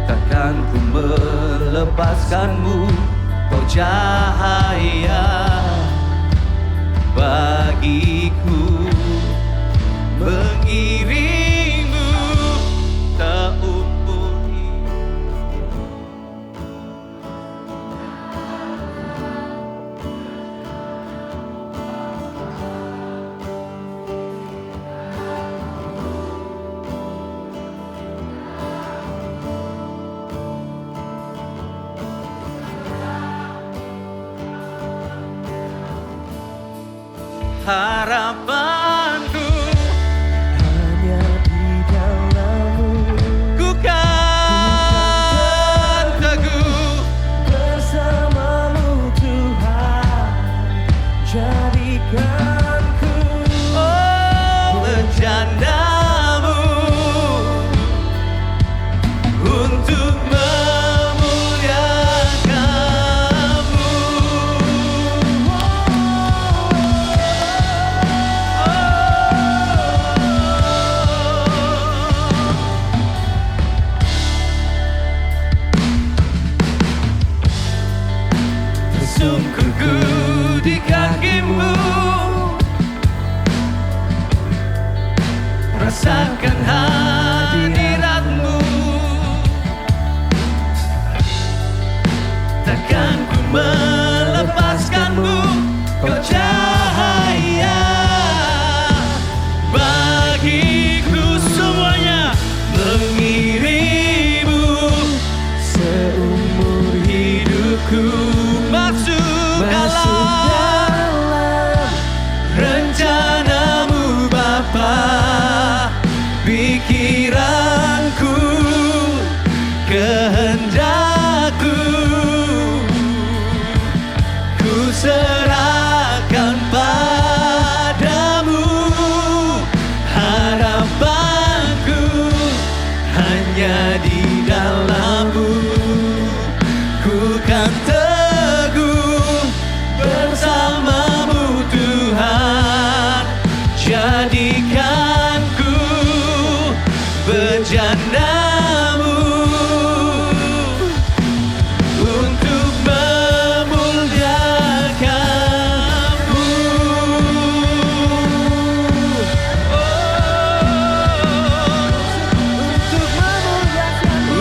takkan ku melepaskan-Mu. Kau cahaya bagiku, mengiringmu seumur hidup. Harapanku hanya di dalam-Mu. Ku kan teguh bersama-Mu Tuhan, jadikanku bejana-Mu untuk memuliakan-Mu. Tersungkurku di kaki-Mu, rasakan hadirat-Mu, takkan ku melepaskan-Mu. Kau cahaya bagiku, semuanya mengiringmu seumur hidupku. Masuk dalam rencana-Mu Bapa, pikiranku, kehendakku, ku serahkan padamu. Harapanku hanya di dalam-Mu. Ku kan teguh bersama-Mu Tuhan, jadikanku bejana-Mu untuk memuliakan-Mu. Untuk memuliakan-Mu,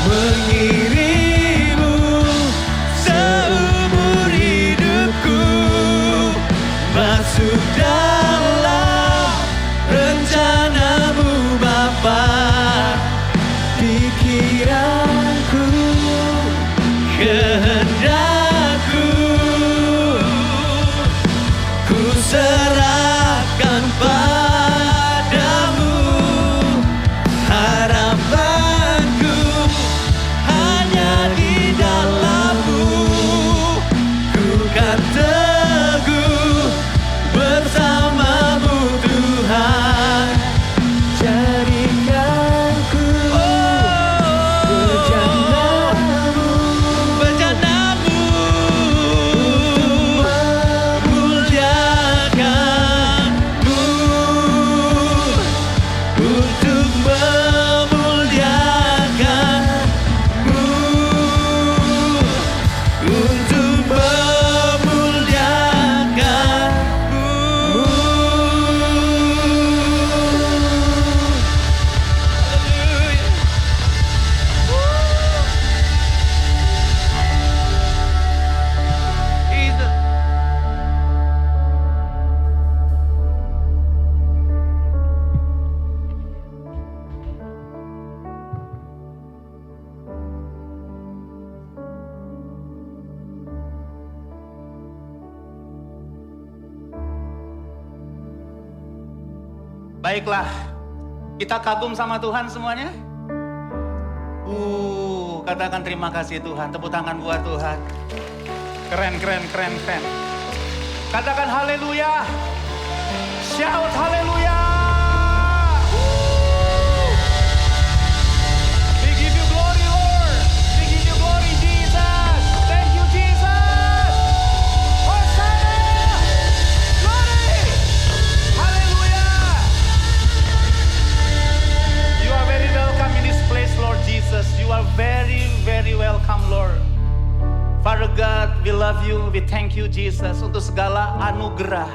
mengiringmu seumur hidupku. Masuk dalam rencana-Mu Bapa, pikiranku, kehendakku, ku serahkan padamu. Harapanku hanya di dalam-Mu. Ku kan teguh bersama-Mu Tuhan, jadikanku bejana-Mu, bejana-Mu untuk memuliakan-Mu, untuk memuliakan-Mu, untuk memuliakan-Mu. Baiklah, kita kagum sama Tuhan semuanya. Katakan terima kasih Tuhan, tepuk tangan buat Tuhan. Keren. Katakan haleluya. Shout haleluya. We give you glory Lord. We give you glory Jesus. Thank you Jesus. Hosanna. Glory. Haleluya. You are very welcome in this place Lord Jesus. You are very, very welcome Lord. Father God, we love you, we thank you Jesus untuk segala anugerah,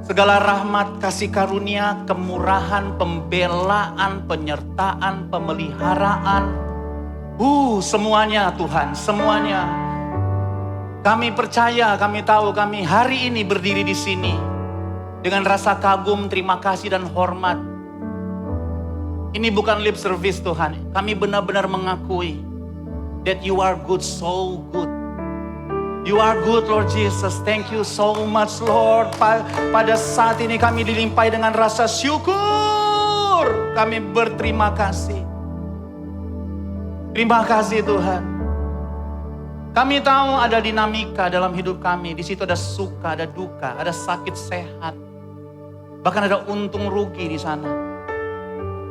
segala rahmat, kasih karunia, kemurahan, pembelaan, penyertaan, pemeliharaan. Semuanya Tuhan, semuanya. Kami percaya, kami tahu kami hari ini berdiri di sini dengan rasa kagum, terima kasih dan hormat. Ini bukan lip service Tuhan, kami benar-benar mengakui that you are good, so good. You are good Lord Jesus. Thank you so much Lord. Pada saat ini kami dilimpahi dengan rasa syukur. Kami berterima kasih. Terima kasih Tuhan. Kami tahu ada dinamika dalam hidup kami. Di situ ada suka, ada duka, ada sakit sehat. Bahkan ada untung rugi di sana.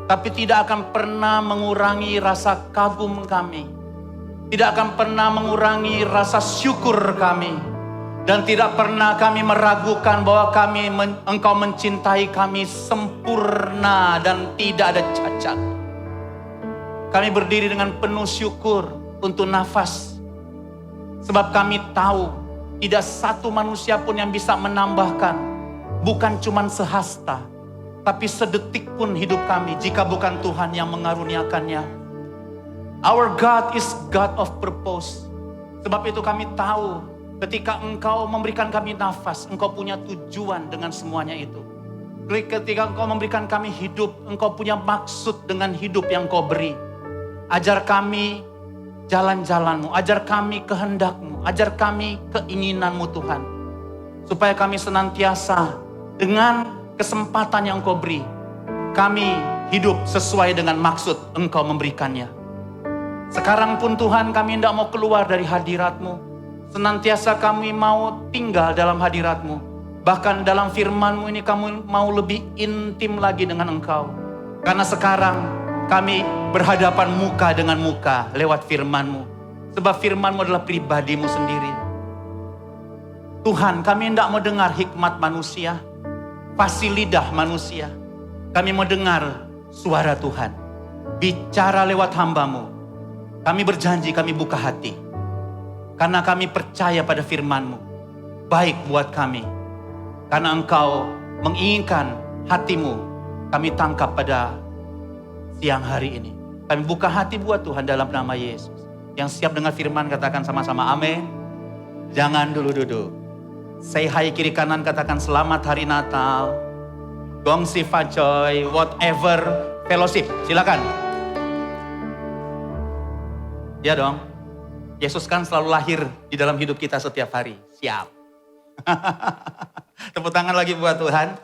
Tapi tidak akan pernah mengurangi rasa kagum kami. Tidak akan pernah mengurangi rasa syukur kami. Dan tidak pernah kami meragukan bahwa Engkau mencintai kami sempurna dan tidak ada cacat. Kami berdiri dengan penuh syukur untuk nafas. Sebab kami tahu tidak satu manusia pun yang bisa menambahkan. Bukan cuma sehasta, tapi sedetik pun hidup kami jika bukan Tuhan yang mengaruniakannya. Our God is God of purpose. Sebab itu kami tahu ketika Engkau memberikan kami nafas, Engkau punya tujuan dengan semuanya itu. Ketika Engkau memberikan kami hidup, Engkau punya maksud dengan hidup yang Engkau beri. Ajar kami jalan-jalan-Mu, ajar kami kehendak-Mu, ajar kami keinginan-Mu Tuhan. Supaya kami senantiasa dengan kesempatan yang Engkau beri, kami hidup sesuai dengan maksud Engkau memberikannya. Sekarang pun Tuhan kami tidak mau keluar dari hadirat-Mu. Senantiasa kami mau tinggal dalam hadirat-Mu. Bahkan dalam firman-Mu ini kami mau lebih intim lagi dengan Engkau. Karena sekarang kami berhadapan muka dengan muka lewat firman-Mu. Sebab firman-Mu adalah pribadi-Mu sendiri. Tuhan kami tidak mau dengar hikmat manusia, fasih lidah manusia. Kami mau dengar suara Tuhan. Bicara lewat hamba-Mu. Kami berjanji, kami buka hati. Karena kami percaya pada firman-Mu. Baik buat kami. Karena Engkau menginginkan hati-Mu. Kami tangkap pada siang hari ini. Kami buka hati buat Tuhan dalam nama Yesus. Yang siap dengar firman katakan sama-sama amin. Jangan dulu duduk. Say hi kiri kanan katakan selamat hari Natal. Gongsi Fajoy, whatever, fellowship. Silakan. Ya dong, Yesus kan selalu lahir di dalam hidup kita setiap hari. Siap. Tepuk tangan lagi buat Tuhan.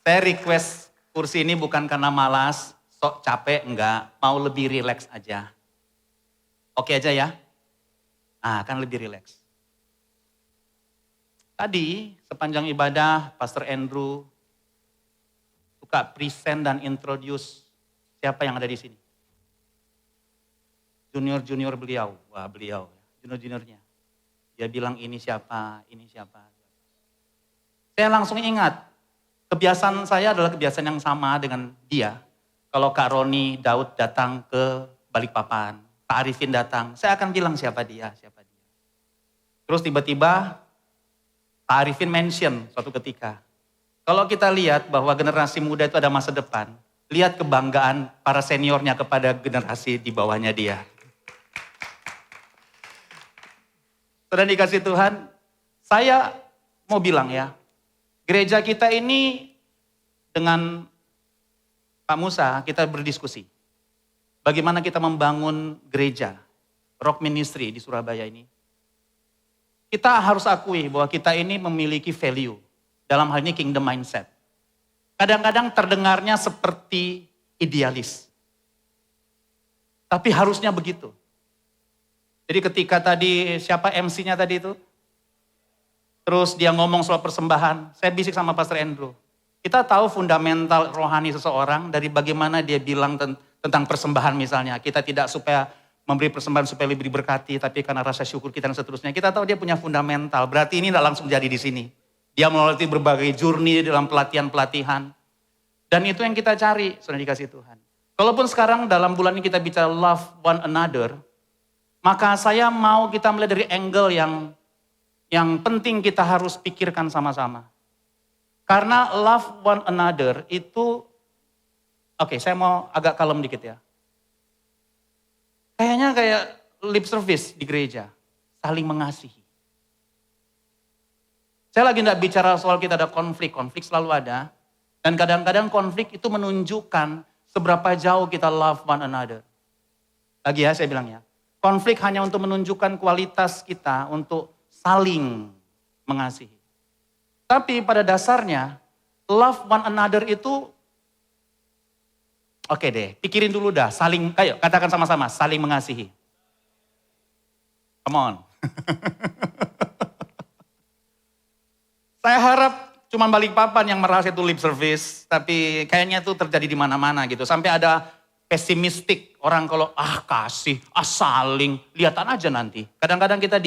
Saya request kursi ini bukan karena malas, sok capek, enggak. Mau lebih rileks aja. Oke aja ya? Kan lebih rileks. Tadi sepanjang ibadah, Pastor Andrew suka present dan introduce siapa yang ada di sini. Junior beliau, junior-juniornya. Dia bilang ini siapa. Saya langsung ingat, kebiasaan saya adalah kebiasaan yang sama dengan dia. Kalau Kak Roni, Daud datang ke Balikpapan, Pak Arifin datang, saya akan bilang siapa dia. Terus tiba-tiba Pak Arifin mention suatu ketika, kalau kita lihat bahwa generasi muda itu ada masa depan, lihat kebanggaan para seniornya kepada generasi di bawahnya dia. Saudara dikasih Tuhan, saya mau bilang ya, gereja kita ini dengan Pak Musa kita berdiskusi. Bagaimana kita membangun gereja, Rock Ministry di Surabaya ini. Kita harus akui bahwa kita ini memiliki value. Dalam hal ini kingdom mindset. Kadang-kadang terdengarnya seperti idealis. Tapi harusnya begitu. Jadi ketika tadi, siapa MC-nya tadi itu? Terus dia ngomong soal persembahan, saya bisik sama Pastor Andrew. Kita tahu fundamental rohani seseorang dari bagaimana dia bilang tentang persembahan misalnya. Kita tidak supaya memberi persembahan supaya lebih diberkati, tapi karena rasa syukur kita dan seterusnya. Kita tahu dia punya fundamental, berarti ini tidak langsung jadi di sini. Dia melalui berbagai journey dalam pelatihan-pelatihan. Dan itu yang kita cari, sudah dikasih Tuhan. Kalaupun sekarang dalam bulan ini kita bicara love one another, maka saya mau kita melihat dari angle yang penting kita harus pikirkan sama-sama. Karena love one another itu, oke, saya mau agak kalem dikit ya. Kayaknya kayak lip service di gereja, saling mengasihi. Saya lagi tidak bicara soal kita ada konflik selalu ada. Dan kadang-kadang konflik itu menunjukkan seberapa jauh kita love one another. Lagi ya saya bilang ya, konflik hanya untuk menunjukkan kualitas kita untuk saling mengasihi. Tapi pada dasarnya, love one another itu, oke deh, pikirin dulu dah, saling, ayo katakan sama-sama, saling mengasihi. Come on. Saya harap cuma Balikpapan yang merasa itu lip service, tapi kayaknya itu terjadi di mana-mana gitu. Sampai ada pesimistik, orang kalau kasih, saling, lihatan aja nanti. Kadang-kadang kita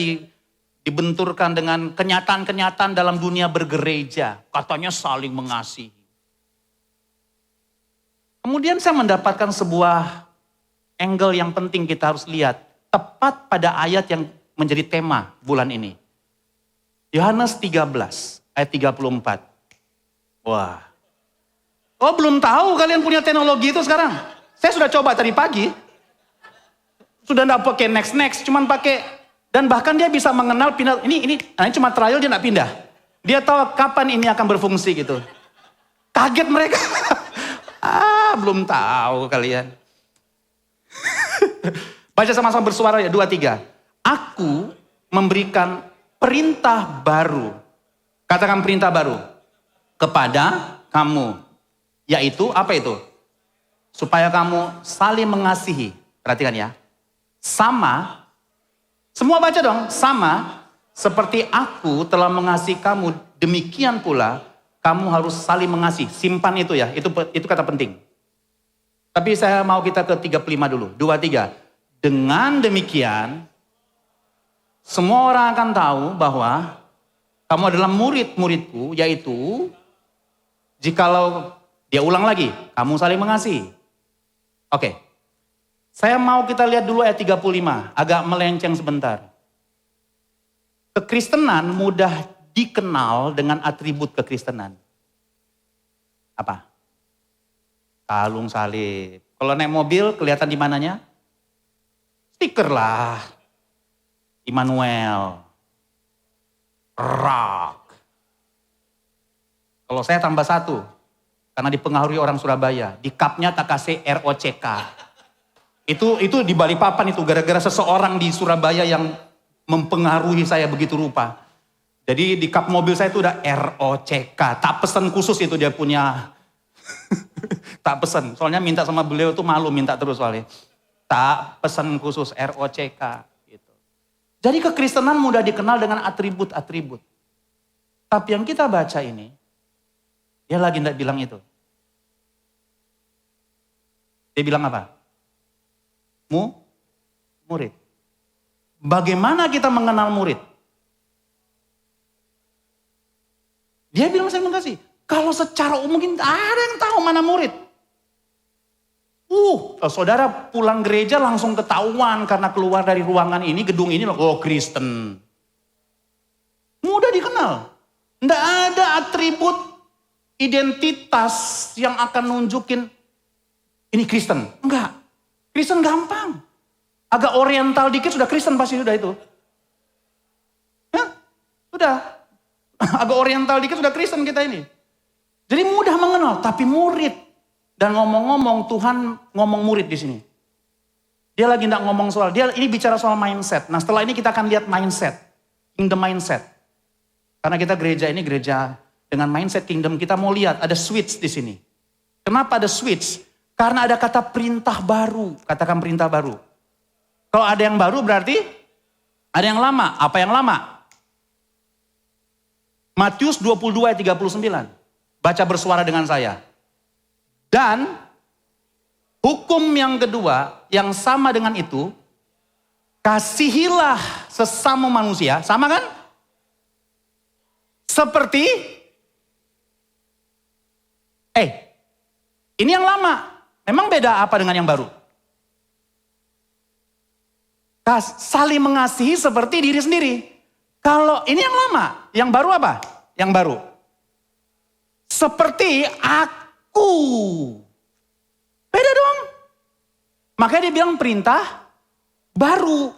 dibenturkan dengan kenyataan-kenyataan dalam dunia bergereja. Katanya saling mengasihi. Kemudian saya mendapatkan sebuah angle yang penting kita harus lihat. Tepat pada ayat yang menjadi tema bulan ini. Yohanes 13 ayat 34. Wah. Oh belum tahu kalian punya teknologi itu sekarang. Saya sudah coba tadi pagi. Sudah enggak pakai next, cuman pakai. Dan bahkan dia bisa mengenal pindah, ini cuma trial dia enggak pindah. Dia tahu kapan ini akan berfungsi gitu. Kaget mereka. Belum tahu kalian. Baca sama-sama bersuara ya, 2, 3. Aku memberikan perintah baru. Katakan perintah baru. Kepada kamu. Yaitu, apa itu? Supaya kamu saling mengasihi. Perhatikan ya. Sama. Semua baca dong, sama seperti aku telah mengasihi kamu, demikian pula kamu harus saling mengasihi. Simpan itu ya, itu kata penting. Tapi saya mau kita ke 35 dulu, 2, 3. Dengan demikian, semua orang akan tahu bahwa kamu adalah murid-muridku, yaitu jikalau, dia ulang lagi, kamu saling mengasihi. Oke. Saya mau kita lihat dulu ayat 35, agak melenceng sebentar. Kekristenan mudah dikenal dengan atribut kekristenan. Apa? Kalung salib. Kalau naik mobil kelihatan di mananya? Stiker lah. Immanuel. Rock. Kalau saya tambah 1, karena dipengaruhi orang Surabaya, di kapnya tak kasih ROCK. Itu di Balikpapan itu gara-gara seseorang di Surabaya yang mempengaruhi saya begitu rupa. Jadi di kap mobil saya itu udah ROCK. Tak pesan khusus itu dia punya. Tak pesan. Soalnya minta sama beliau tuh malu minta terus soalnya. Tak pesan khusus ROCK gitu. Jadi kekristenan mudah dikenal dengan atribut-atribut. Tapi yang kita baca ini, dia lagi tidak bilang itu. Dia bilang apa? Murid. Bagaimana kita mengenal murid? Dia bilang saya mengasihi. Kalau secara umum mungkin ada yang tahu mana murid. Saudara pulang gereja langsung ketahuan karena keluar dari ruangan ini, gedung ini, Kristen. Mudah dikenal. Tidak ada atribut identitas yang akan nunjukin ini Kristen. Enggak. Kristen gampang. Agak oriental dikit sudah Kristen pasti sudah itu. Ya, sudah. Agak oriental dikit sudah Kristen kita ini. Jadi mudah mengenal, tapi murid. Dan ngomong-ngomong, Tuhan ngomong murid di sini. Dia lagi tidak ngomong soal, dia ini bicara soal mindset. Nah setelah ini kita akan lihat mindset. Kingdom mindset. Karena kita gereja ini gereja dengan mindset kingdom, kita mau lihat ada switch di sini. Kenapa ada switch? Karena ada kata perintah baru. Katakan perintah baru. Kalau ada yang baru berarti ada yang lama. Apa yang lama? Matius 22 ayat 39. Baca bersuara dengan saya. Dan hukum yang kedua yang sama dengan itu, kasihilah sesama manusia. Sama kan? Seperti, ini yang lama. Memang beda apa dengan yang baru? Saling mengasihi seperti diri sendiri. Kalau ini yang lama, yang baru apa? Yang baru. Seperti aku. Beda dong. Makanya dia bilang perintah baru.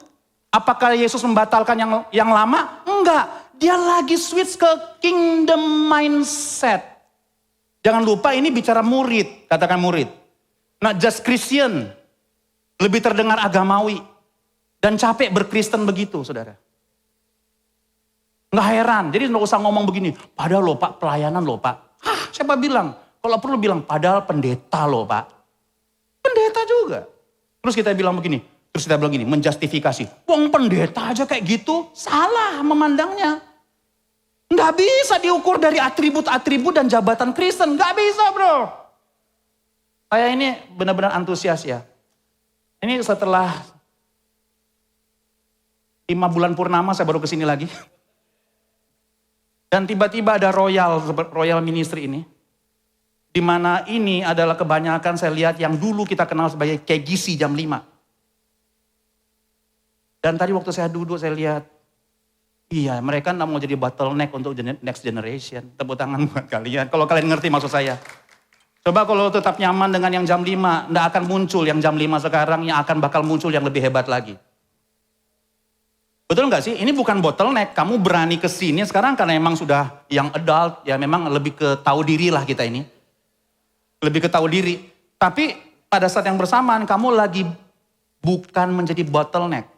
Apakah Yesus membatalkan yang lama? Enggak. Dia lagi switch ke kingdom mindset. Jangan lupa ini bicara murid. Katakan murid. Not just Christian. Lebih terdengar agamawi. Dan capek berkristen begitu, saudara. Nggak heran, jadi nggak usah ngomong begini. Padahal loh Pak, pelayanan loh Pak. Siapa bilang? Kalau perlu bilang, padahal pendeta loh Pak. Pendeta juga. Terus kita bilang begini, menjustifikasi. Wong pendeta aja kayak gitu, salah memandangnya. Nggak bisa diukur dari atribut-atribut dan jabatan Kristen. Nggak bisa bro. Saya ini benar-benar antusias ya. Ini setelah 5 bulan purnama saya baru kesini lagi. Dan tiba-tiba ada royal ministry ini. Di mana ini adalah kebanyakan saya lihat yang dulu kita kenal sebagai KGC jam 5. Dan tadi waktu saya duduk saya lihat, iya mereka nggak mau jadi bottleneck untuk next generation. Tepuk tangan buat kalian. Kalau kalian ngerti maksud saya. Coba kalau tetap nyaman dengan yang jam 5, nggak akan muncul yang jam 5 sekarang, yang akan bakal muncul yang lebih hebat lagi. Betul nggak sih? Ini bukan bottleneck. Kamu berani ke sini sekarang karena memang sudah yang adult, ya memang lebih ke tahu diri lah kita ini. Lebih ke tahu diri. Tapi pada saat yang bersamaan kamu lagi bukan menjadi bottleneck.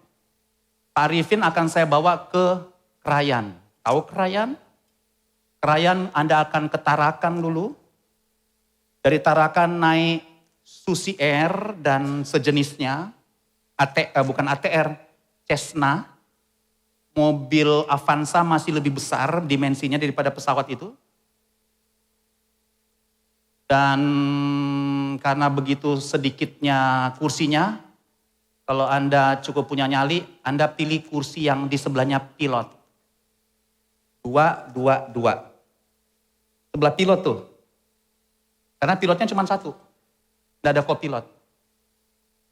Pak Arifin akan saya bawa ke Krayan. Tahu Krayan? Krayan Anda akan ke Tarakan dulu. Dari Tarakan naik Susi Air dan sejenisnya. Bukan ATR, Cessna. Mobil Avanza masih lebih besar dimensinya daripada pesawat itu. Dan karena begitu sedikitnya kursinya, kalau Anda cukup punya nyali, Anda pilih kursi yang di sebelahnya pilot. 2, 2, 2. Sebelah pilot tuh. Karena pilotnya cuma satu. Tidak ada co-pilot.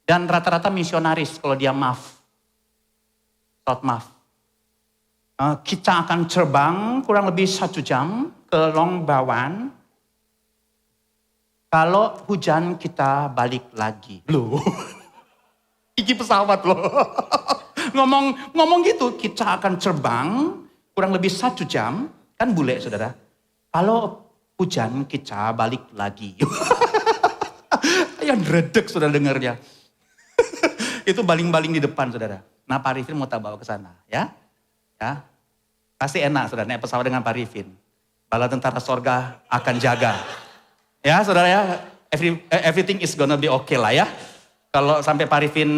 Dan rata-rata misionaris kalau dia MAF. Short MAF. Kita akan terbang kurang lebih 1 jam ke Longbawan. Kalau hujan kita balik lagi. Loh, gigi pesawat loh. ngomong gitu, kita akan terbang kurang lebih 1 jam. Kan bule saudara. Kalau hujan kita balik lagi. Yang redek saudara dengarnya. Itu baling-baling di depan saudara. Nah Pak Arifin mau tak bawa ke sana ya. Ya, pasti enak saudara naik pesawat dengan Pak Arifin. Bala tentara sorga akan jaga. Ya saudara ya, everything is gonna be okay lah ya. Kalau sampai Pak Arifin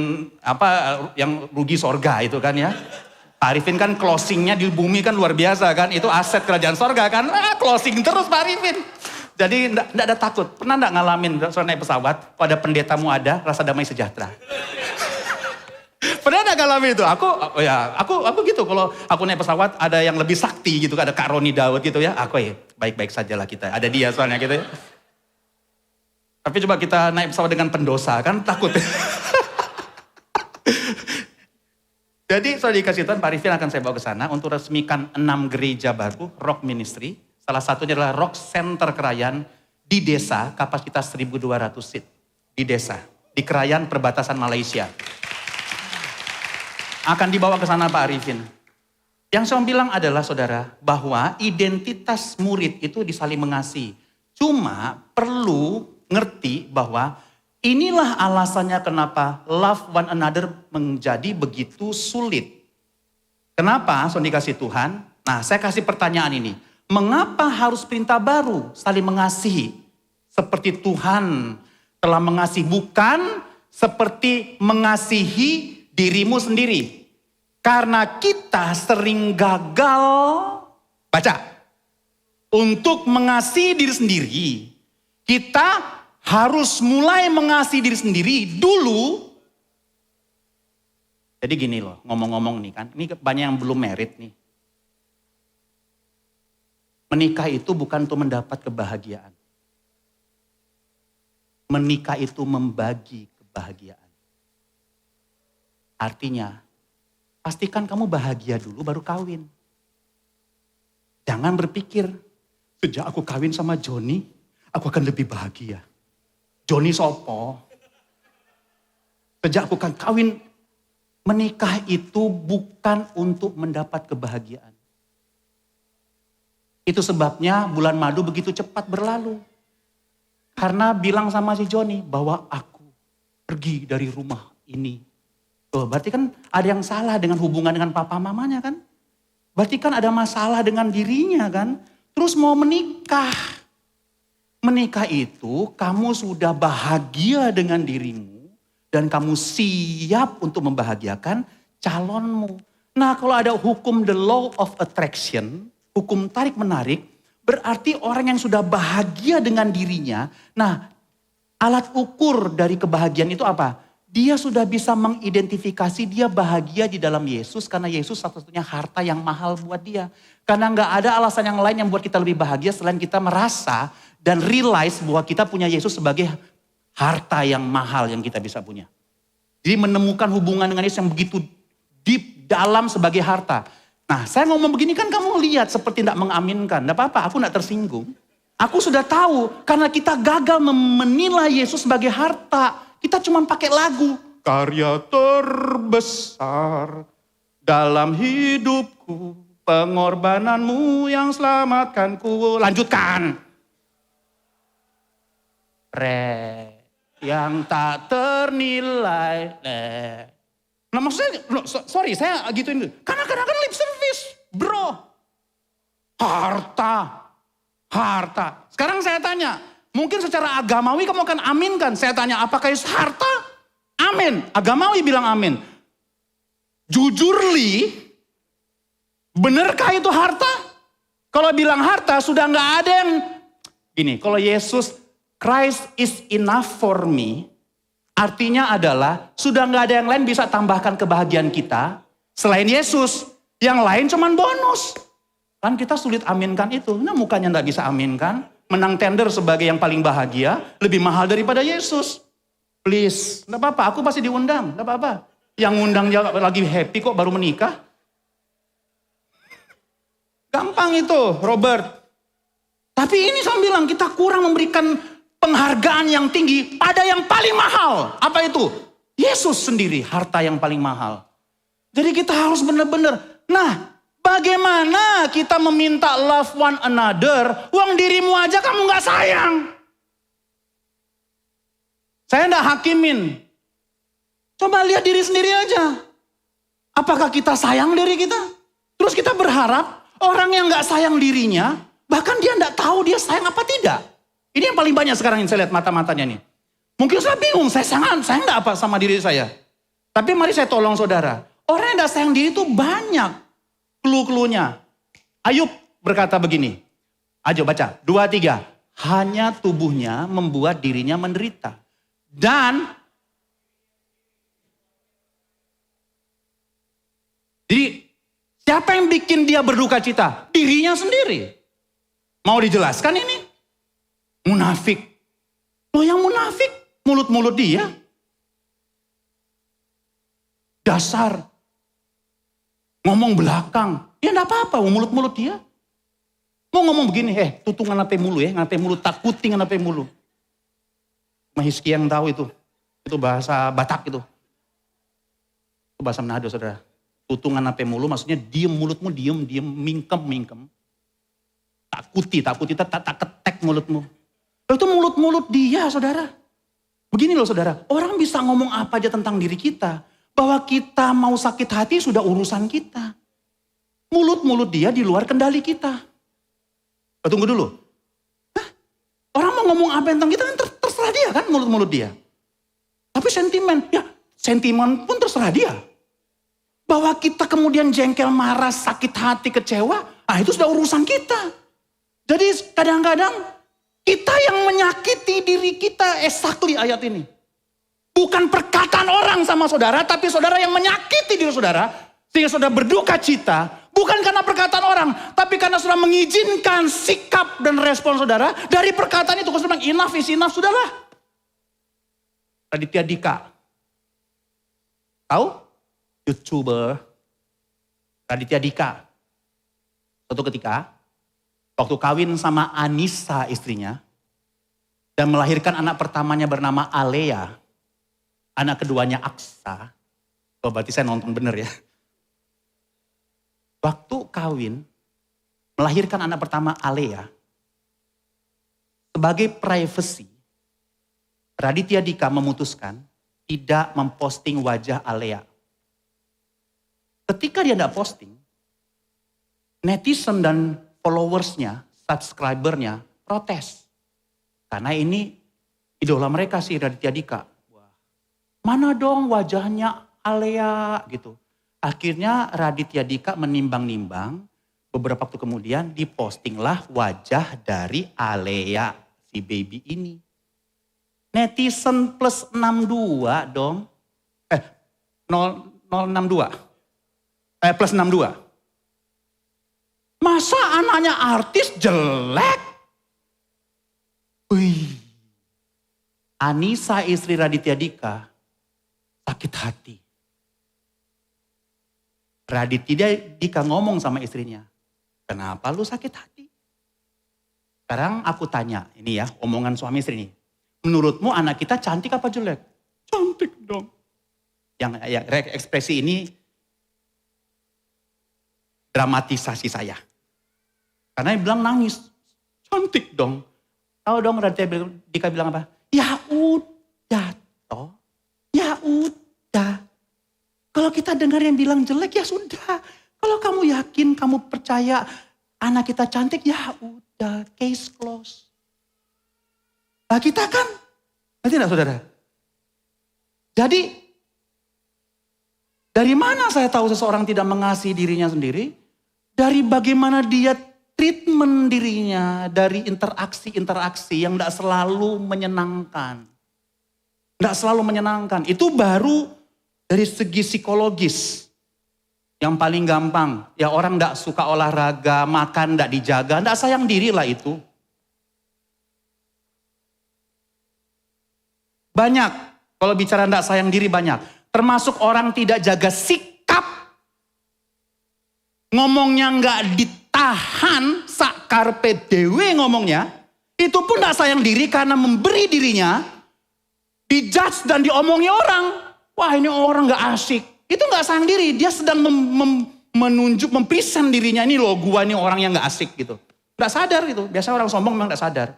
yang rugi sorga itu kan ya. Pak Arifin kan closingnya di bumi kan luar biasa kan. Itu aset kerajaan sorga kan. Closing terus Pak Arifin. Jadi enggak ada takut. Pernah enggak ngalamin saudara naik pesawat, kalau ada pendetamu ada, rasa damai sejahtera. Pernah gak ngalamin itu? Aku gitu kalau aku naik pesawat ada yang lebih sakti gitu, ada Kak Roni Daud gitu ya. Aku ya baik-baik sajalah kita. Ada dia soalnya gitu ya. Tapi coba kita naik pesawat dengan pendosa kan takut. Jadi saudara dikasih Tuhan, Pak Arifin akan saya bawa ke sana untuk resmikan 6 gereja baru, Rock Ministry. Salah satunya adalah Rock Center Krayan di desa, kapasitas 1.200 seat. Di desa, di Krayan perbatasan Malaysia. Akan dibawa ke sana Pak Arifin. Yang saya bilang adalah saudara, bahwa identitas murid itu disaling mengasihi. Cuma perlu ngerti bahwa inilah alasannya kenapa love one another menjadi begitu sulit. Kenapa? Saudara dikasih Tuhan. Nah saya kasih pertanyaan ini. Mengapa harus perintah baru saling mengasihi? Seperti Tuhan telah mengasihi, bukan seperti mengasihi dirimu sendiri. Karena kita sering gagal, baca, untuk mengasihi diri sendiri. Kita harus mulai mengasihi diri sendiri dulu. Jadi gini loh, ngomong-ngomong nih kan, ini banyak yang belum married nih. Menikah itu bukan untuk mendapat kebahagiaan. Menikah itu membagi kebahagiaan. Artinya, pastikan kamu bahagia dulu baru kawin. Jangan berpikir, sejak aku kawin sama Joni, aku akan lebih bahagia. Joni sopo. Sejak aku kan kawin, menikah itu bukan untuk mendapat kebahagiaan. Itu sebabnya bulan madu begitu cepat berlalu. Karena bilang sama si Joni bahwa aku pergi dari rumah ini. Oh, berarti kan ada yang salah dengan hubungan dengan papa mamanya kan? Berarti kan ada masalah dengan dirinya kan? Terus mau menikah. Menikah itu kamu sudah bahagia dengan dirimu. Dan kamu siap untuk membahagiakan calonmu. Nah kalau ada hukum the law of attraction, hukum tarik menarik, berarti orang yang sudah bahagia dengan dirinya. Nah alat ukur dari kebahagiaan itu apa? Dia sudah bisa mengidentifikasi dia bahagia di dalam Yesus. Karena Yesus satu-satunya harta yang mahal buat dia. Karena nggak ada alasan yang lain yang buat kita lebih bahagia selain kita merasa dan realize bahwa kita punya Yesus sebagai harta yang mahal yang kita bisa punya. Jadi menemukan hubungan dengan Yesus yang begitu deep, dalam sebagai harta. Nah saya ngomong begini kan kamu lihat seperti tidak mengaminkan. Tidak apa-apa, aku tidak tersinggung. Aku sudah tahu karena kita gagal menilai Yesus sebagai harta. Kita cuma pakai lagu. Karya terbesar dalam hidupku, pengorbananmu yang selamatkanku. Lanjutkan. Yang tak ternilai. Nah maksudnya, sorry saya gituin dulu. Karena kadang-kadang lip service, bro. Harta. Sekarang saya tanya, mungkin secara agamawi kamu akan aminkan. Saya tanya, apakah itu harta? Amin. Agamawi bilang amin. Jujurly, benarkah itu harta? Kalau bilang harta, sudah nggak ada yang... Gini, kalau Yesus, Christ is enough for me, artinya adalah sudah nggak ada yang lain bisa tambahkan kebahagiaan kita selain Yesus. Yang lain cuman bonus. Kan kita sulit aminkan itu. Nah mukanya nggak bisa aminkan. Menang tender sebagai yang paling bahagia lebih mahal daripada Yesus. Please, nggak apa-apa. Aku pasti diundang, nggak apa-apa. Yang ngundang dia lagi happy kok baru menikah. Gampang itu, Robert. Tapi ini saya bilang kita kurang memberikan penghargaan yang tinggi pada yang paling mahal. Apa itu? Yesus sendiri, harta yang paling mahal. Jadi kita harus benar-benar. Nah, bagaimana kita meminta love one another, uang dirimu aja kamu gak sayang. Saya gak hakimin. Coba lihat diri sendiri aja. Apakah kita sayang diri kita? Terus kita berharap orang yang gak sayang dirinya, bahkan dia gak tahu dia sayang apa tidak. Ini yang paling banyak sekarang yang saya lihat mata-matanya nih. Mungkin saya bingung, saya sayang gak apa sama diri saya. Tapi mari saya tolong saudara. Orang yang gak sayang diri itu banyak clue-cluenya. Ayub berkata begini. Ayo baca, 2-3. Hanya tubuhnya membuat dirinya menderita. Dan jadi siapa yang bikin dia berduka cita? Dirinya sendiri. Mau dijelaskan ini? Munafik. Loh yang munafik, mulut-mulut dia. Dasar. Ngomong belakang. Ya enggak apa-apa, mulut-mulut dia. Mau ngomong begini, tutungan ngape mulu ya, ngape mulu, takutin ngape mulu. Mahiski yang tahu itu. Itu bahasa Batak itu. Itu bahasa Manado saudara. Tutungan ngape mulu maksudnya diem mulutmu, diem, mingkem. Takuti, tak ketek mulutmu. Itu mulut-mulut dia saudara. Begini loh saudara, orang bisa ngomong apa aja tentang diri kita. Bahwa kita mau sakit hati sudah urusan kita. Mulut-mulut dia di luar kendali kita. Tunggu dulu. Orang mau ngomong apa tentang kita kan terserah terserah dia kan mulut-mulut dia. Tapi sentimen pun terserah dia. Bahwa kita kemudian jengkel, marah, sakit hati, kecewa, itu sudah urusan kita. Jadi kadang-kadang kita yang menyakiti diri kita, exactly ayat ini. Bukan perkataan orang sama saudara, tapi saudara yang menyakiti diri saudara, sehingga saudara berduka cita, bukan karena perkataan orang, tapi karena saudara mengizinkan sikap dan respon saudara, dari perkataan itu, saudara bilang enough is enough, sudahlah. Raditya Dika, tahu? YouTuber Raditya Dika. Suatu ketika, waktu kawin sama Anissa istrinya, dan melahirkan anak pertamanya bernama Alea, anak keduanya Aksa. Oh, berarti saya nonton bener ya. Waktu kawin, melahirkan anak pertama Alea, sebagai privacy, Raditya Dika memutuskan tidak memposting wajah Alea. Ketika dia tidak posting, netizen dan followersnya, subscribernya protes. Karena ini idola mereka sih Raditya Dika. Wah, mana dong wajahnya Alea gitu. Akhirnya Raditya Dika menimbang-nimbang, beberapa waktu kemudian dipostinglah wajah dari Alea, si baby ini. Netizen plus 62 dong. 062. Plus 62. Masa anaknya artis jelek? Wih. Anissa istri Raditya Dika sakit hati. Raditya Dika ngomong sama istrinya, kenapa lu sakit hati? Sekarang aku tanya, ini ya omongan suami istri ini. Menurutmu anak kita cantik apa jelek? Cantik dong. Yang ekspresi ini dramatisasi saya. Karena dia bilang nangis. Cantik dong. Tahu dong Raditya Dika bilang apa? Ya udah toh. Ya udah. Kalau kita dengar yang bilang jelek ya sudah. Kalau kamu yakin, kamu percaya anak kita cantik ya udah. Case close. Nah kita kan, nanti enggak saudara? Jadi, dari mana saya tahu seseorang tidak mengasihi dirinya sendiri? Dari bagaimana dia treatment dirinya, dari interaksi-interaksi yang tidak selalu menyenangkan. Tidak selalu menyenangkan. Itu baru dari segi psikologis. Yang paling gampang, ya orang tidak suka olahraga, makan tidak dijaga, tidak sayang diri lah itu. Banyak, kalau bicara tidak sayang diri banyak. Termasuk orang tidak jaga sikap. Ngomongnya nggak ditahan, sak karpe dewe ngomongnya. Itu pun tidak sayang diri karena memberi dirinya, dijudge dan diomongi orang. Wah ini orang nggak asik. Itu nggak sayang diri, dia sedang menunjuk, mempresent dirinya. Ini loh gua nih orang yang nggak asik gitu. Nggak sadar gitu, biasa orang sombong memang nggak sadar.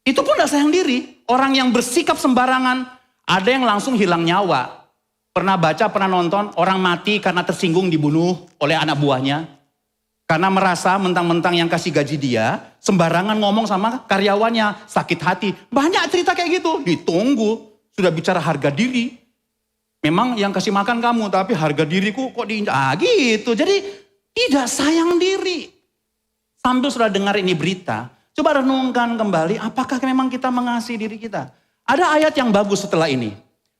Itu pun gak sayang diri. Orang yang bersikap sembarangan, ada yang langsung hilang nyawa. Pernah baca, pernah nonton, orang mati karena tersinggung dibunuh oleh anak buahnya. Karena merasa mentang-mentang yang kasih gaji dia, sembarangan ngomong sama karyawannya, sakit hati. Banyak cerita kayak gitu, ditunggu. Sudah bicara harga diri. Memang yang kasih makan kamu, tapi harga diriku kok diinjak. Gitu, jadi tidak sayang diri. Sambil sudah dengar ini berita, coba renungkan kembali, apakah memang kita mengasihi diri kita? Ada ayat yang bagus setelah ini.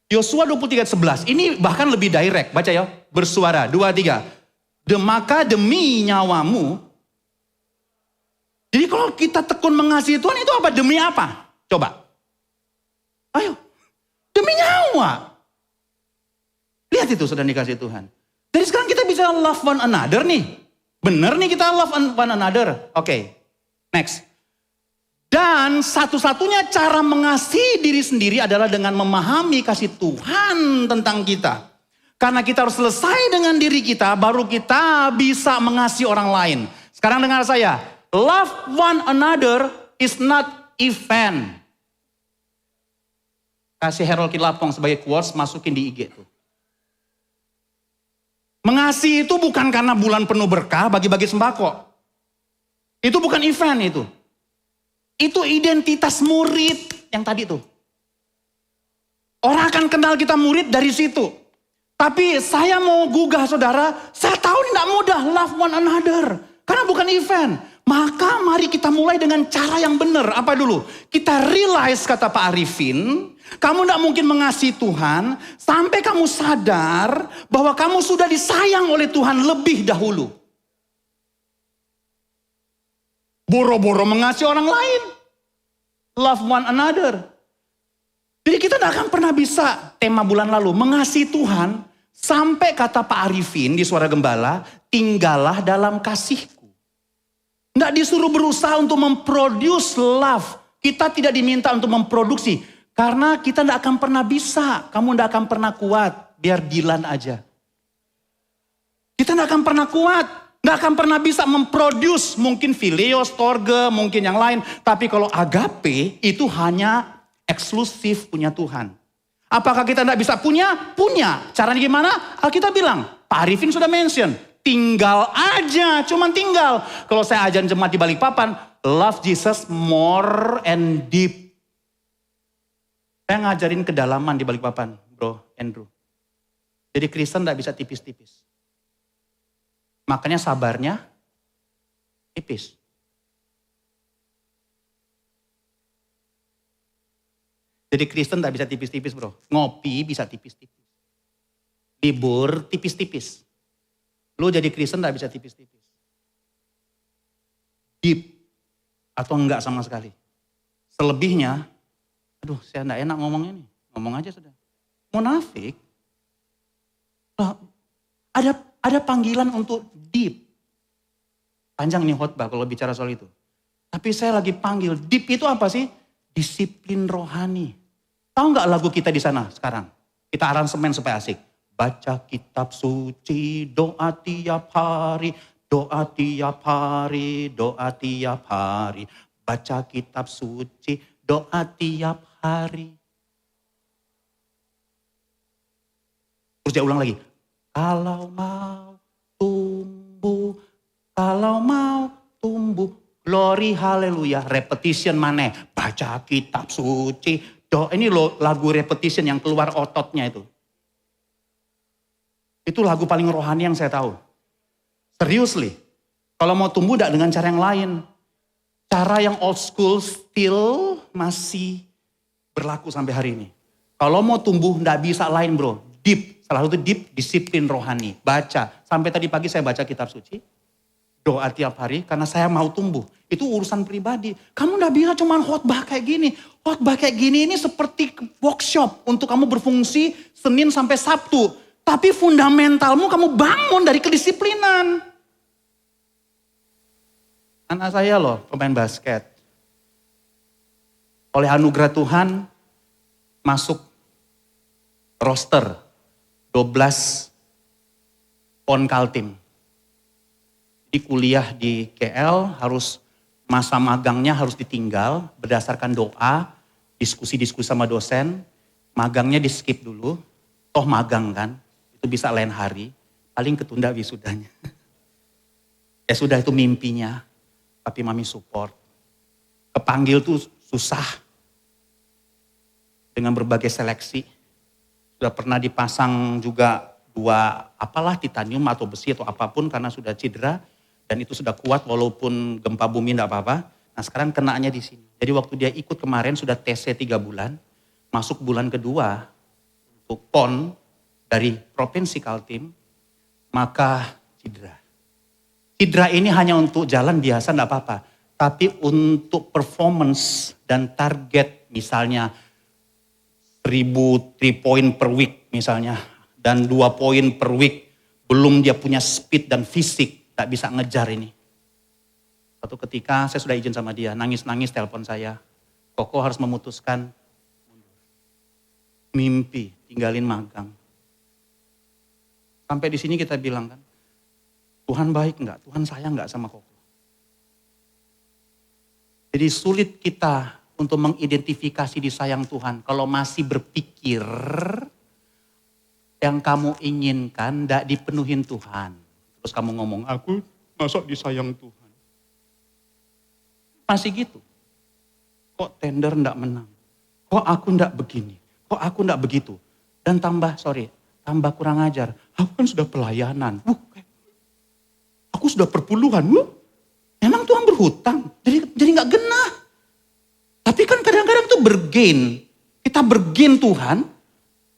Yosua 23:11, ini bahkan lebih direct. Baca ya, bersuara, 2-3. Maka demi nyawamu. Jadi kalau kita tekun mengasihi Tuhan, itu apa? Demi apa? Coba. Ayo, demi nyawa. Lihat itu sudah dikasih Tuhan. Jadi sekarang kita bisa love one another nih. Bener nih kita love one another. Oke, next. Dan satu-satunya cara mengasihi diri sendiri adalah dengan memahami kasih Tuhan tentang kita. Karena kita harus selesai dengan diri kita, baru kita bisa mengasihi orang lain. Sekarang dengar saya, love one another is not event. Kasih Harold Kilaptong sebagai quotes, masukin di IG tuh. Mengasihi itu bukan karena bulan penuh berkah, bagi-bagi sembako. Itu bukan event itu. Itu identitas murid. yang tadi tuh. Orang akan kenal kita murid dari situ. Tapi saya mau gugah saudara, saya tahu ini tidak mudah, love one another. Karena bukan event. Maka mari kita mulai dengan cara yang benar. Apa dulu? Kita realize, kata Pak Arifin, kamu tidak mungkin mengasihi Tuhan sampai kamu sadar bahwa kamu sudah disayang oleh Tuhan lebih dahulu. Boro-boro mengasihi orang lain. Love one another. Jadi kita tidak akan pernah bisa, tema bulan lalu, mengasihi Tuhan sampai kata Pak Arifin di Suara Gembala, tinggallah dalam kasihku. Tidak disuruh berusaha untuk memproduce love. Kita tidak diminta untuk memproduksi. Karena kita tidak akan pernah bisa. Kamu tidak akan pernah kuat. Biar Dilan aja. Kita tidak akan pernah kuat. Tidak akan pernah bisa memproduce. Mungkin Phileo, Storge, mungkin yang lain. Tapi kalau agape itu hanya eksklusif punya Tuhan. Apakah kita tidak bisa punya? Punya. Caranya gimana? Alkitab bilang, Pak Arifin sudah mention, tinggal aja, cuman tinggal. Kalau saya ajarin jemaat di Balikpapan, love Jesus more and deep. Saya ngajarin kedalaman di Balikpapan, Bro Andrew. Jadi Kristen tidak bisa tipis-tipis. Makanya sabarnya tipis. Jadi Kristen tidak bisa tipis-tipis, bro. Ngopi bisa tipis-tipis. Libur tipis-tipis. Lu jadi Kristen tidak bisa tipis-tipis. Deep atau enggak sama sekali. Selebihnya, aduh saya tidak enak ngomongnya nih. Ngomong aja sudah. Munafik. Ada panggilan untuk deep. Panjang nih khotbah kalau bicara soal itu. Tapi saya lagi panggil, deep itu apa sih? Disiplin rohani. Tahu nggak lagu kita di sana sekarang? Kita aransemen supaya asik. Baca kitab suci, doa tiap hari, doa tiap hari, doa tiap hari. Baca kitab suci, doa tiap hari. Terus dia ulang lagi. Kalau mau tumbuh, glory haleluya, repetition mana? Baca kitab suci. Ini loh lagu repetition yang keluar ototnya itu. Itu lagu paling rohani yang saya tahu. Seriously. Kalau mau tumbuh tidak dengan cara yang lain. Cara yang old school still masih berlaku sampai hari ini. Kalau mau tumbuh tidak bisa lain bro. Deep. Salah satu deep disiplin rohani. Baca. Sampai tadi pagi saya baca kitab suci. Doa tiap hari karena saya mau tumbuh. Itu urusan pribadi. Kamu gak bisa cuma khotbah kayak gini. Khotbah kayak gini ini seperti workshop untuk kamu berfungsi Senin sampai Sabtu. Tapi fundamentalmu kamu bangun dari kedisiplinan. Anak saya loh pemain basket. Oleh anugerah Tuhan masuk roster 12 PON Kaltim. Di kuliah di KL harus masa magangnya harus ditinggal berdasarkan doa, diskusi-diskusi sama dosen, magangnya di skip dulu, toh magang kan, itu bisa lain hari, paling ketunda wisudanya. Ya sudah itu mimpinya, tapi mami support. Kepanggil tuh susah, dengan berbagai seleksi, sudah pernah dipasang juga 2 apalah titanium atau besi atau apapun karena sudah cedera. Dan itu sudah kuat walaupun gempa bumi enggak apa-apa. Nah sekarang kenanya di sini. Jadi waktu dia ikut kemarin sudah TC 3 bulan. Masuk bulan kedua untuk PON dari Provinsi Kaltim. Maka cedera. Cedera ini hanya untuk jalan biasa enggak apa-apa. Tapi untuk performance dan target misalnya 1000 3 point per week misalnya. Dan 2 poin per week. Belum dia punya speed dan fisik. Tak bisa ngejar ini. Suatu ketika saya sudah izin sama dia, nangis-nangis telepon saya. Koko harus memutuskan mimpi, tinggalin magang. Sampai di sini kita bilang kan, Tuhan baik enggak? Tuhan sayang enggak sama Koko? Jadi sulit kita untuk mengidentifikasi disayang Tuhan. Kalau masih berpikir yang kamu inginkan enggak dipenuhin Tuhan. Terus kamu ngomong, aku masuk disayang Tuhan. Masih gitu. Kok tender enggak menang? Kok aku enggak begini? Kok aku enggak begitu? Dan tambah kurang ajar. Aku kan sudah pelayanan. Aku sudah perpuluhan. Memang Tuhan berhutang. Jadi enggak genah. Tapi kan kadang-kadang itu bergain. Kita bergain Tuhan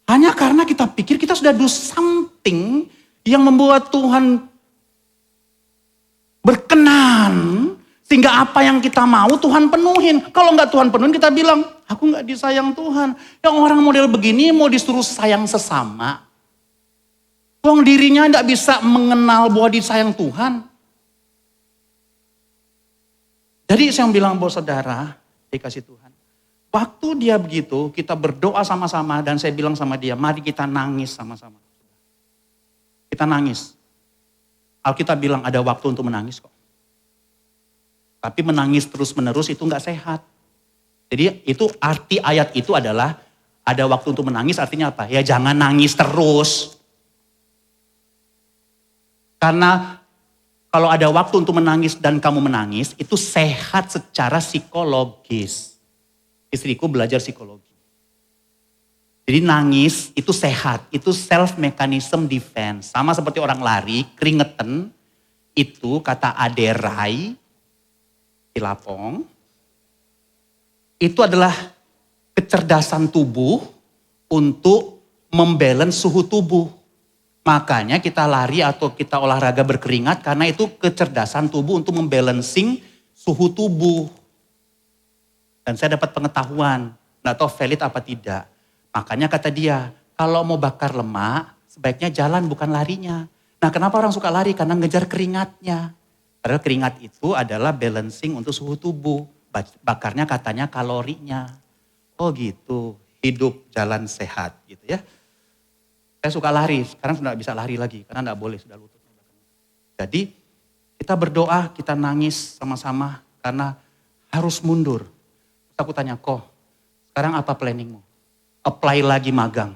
hanya karena kita pikir kita sudah do something yang membuat Tuhan berkenan. Sehingga apa yang kita mau Tuhan penuhin. Kalau enggak Tuhan penuhin kita bilang, aku enggak disayang Tuhan. Yang orang model begini mau disuruh sayang sesama. Wong dirinya enggak bisa mengenal bahwa disayang Tuhan. Jadi saya bilang bahwa saudara, dikasih Tuhan. Waktu dia begitu, kita berdoa sama-sama dan saya bilang sama dia, mari kita nangis sama-sama. Kita nangis. Alkitab bilang ada waktu untuk menangis kok. Tapi menangis terus-menerus itu enggak sehat. Jadi itu arti ayat itu adalah ada waktu untuk menangis artinya apa? Ya jangan nangis terus. Karena kalau ada waktu untuk menangis dan kamu menangis itu sehat secara psikologis. Istriku belajar psikologi. Jadi nangis itu sehat, itu self mechanism defense. Sama seperti orang lari, keringetan, itu kata aderai, Lapong, itu adalah kecerdasan tubuh untuk membalance suhu tubuh. Makanya kita lari atau kita olahraga berkeringat karena itu kecerdasan tubuh untuk membalancing suhu tubuh. Dan saya dapat pengetahuan, nggak tahu valid apa tidak. Makanya kata dia, kalau mau bakar lemak, sebaiknya jalan bukan larinya. Nah kenapa orang suka lari? Karena ngejar keringatnya. Padahal keringat itu adalah balancing untuk suhu tubuh. Bakarnya katanya kalorinya. Oh gitu, hidup jalan sehat gitu ya. Saya suka lari, sekarang sudah bisa lari lagi. Karena enggak boleh, sudah lutut. Jadi kita berdoa, kita nangis sama-sama. Karena harus mundur. Terus aku tanya, kok sekarang apa planningmu? Apply lagi magang.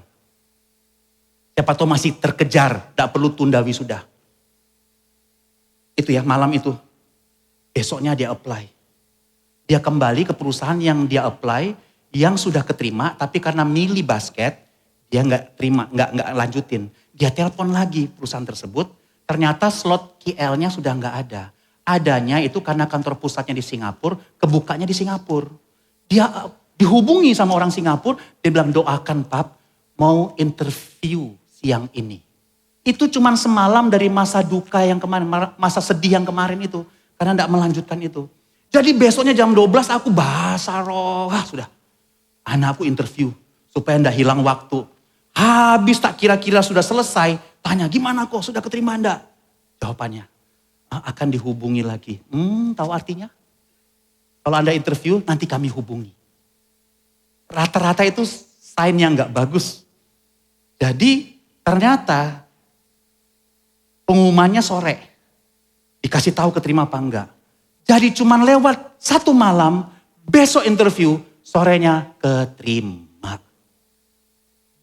Siapa tahu masih terkejar, enggak perlu tunda wisuda. Itu ya malam itu. Besoknya dia apply. Dia kembali ke perusahaan yang dia apply, yang sudah keterima, tapi karena milih basket, dia nggak terima, nggak lanjutin. Dia telepon lagi perusahaan tersebut, ternyata slot KL-nya sudah nggak ada. Adanya itu karena kantor pusatnya di Singapura, kebukanya di Singapura. Dia dihubungi sama orang Singapura, dia bilang doakan Pap, mau interview siang ini. Itu cuma semalam dari masa duka yang kemarin, masa sedih yang kemarin itu. Karena tidak melanjutkan itu. Jadi besoknya jam 12 aku bahasa roh. Sudah. Anakku interview. Supaya tidak hilang waktu. Habis tak kira-kira sudah selesai. Tanya gimana kok sudah keterima enggak? Jawabannya. Akan dihubungi lagi. Tahu artinya? Kalau Anda interview nanti kami hubungi. Rata-rata itu sign yang enggak bagus. Jadi ternyata pengumumannya sore. Dikasih tahu keterima apa enggak. Jadi cuman lewat 1 malam, besok interview, sorenya keterima.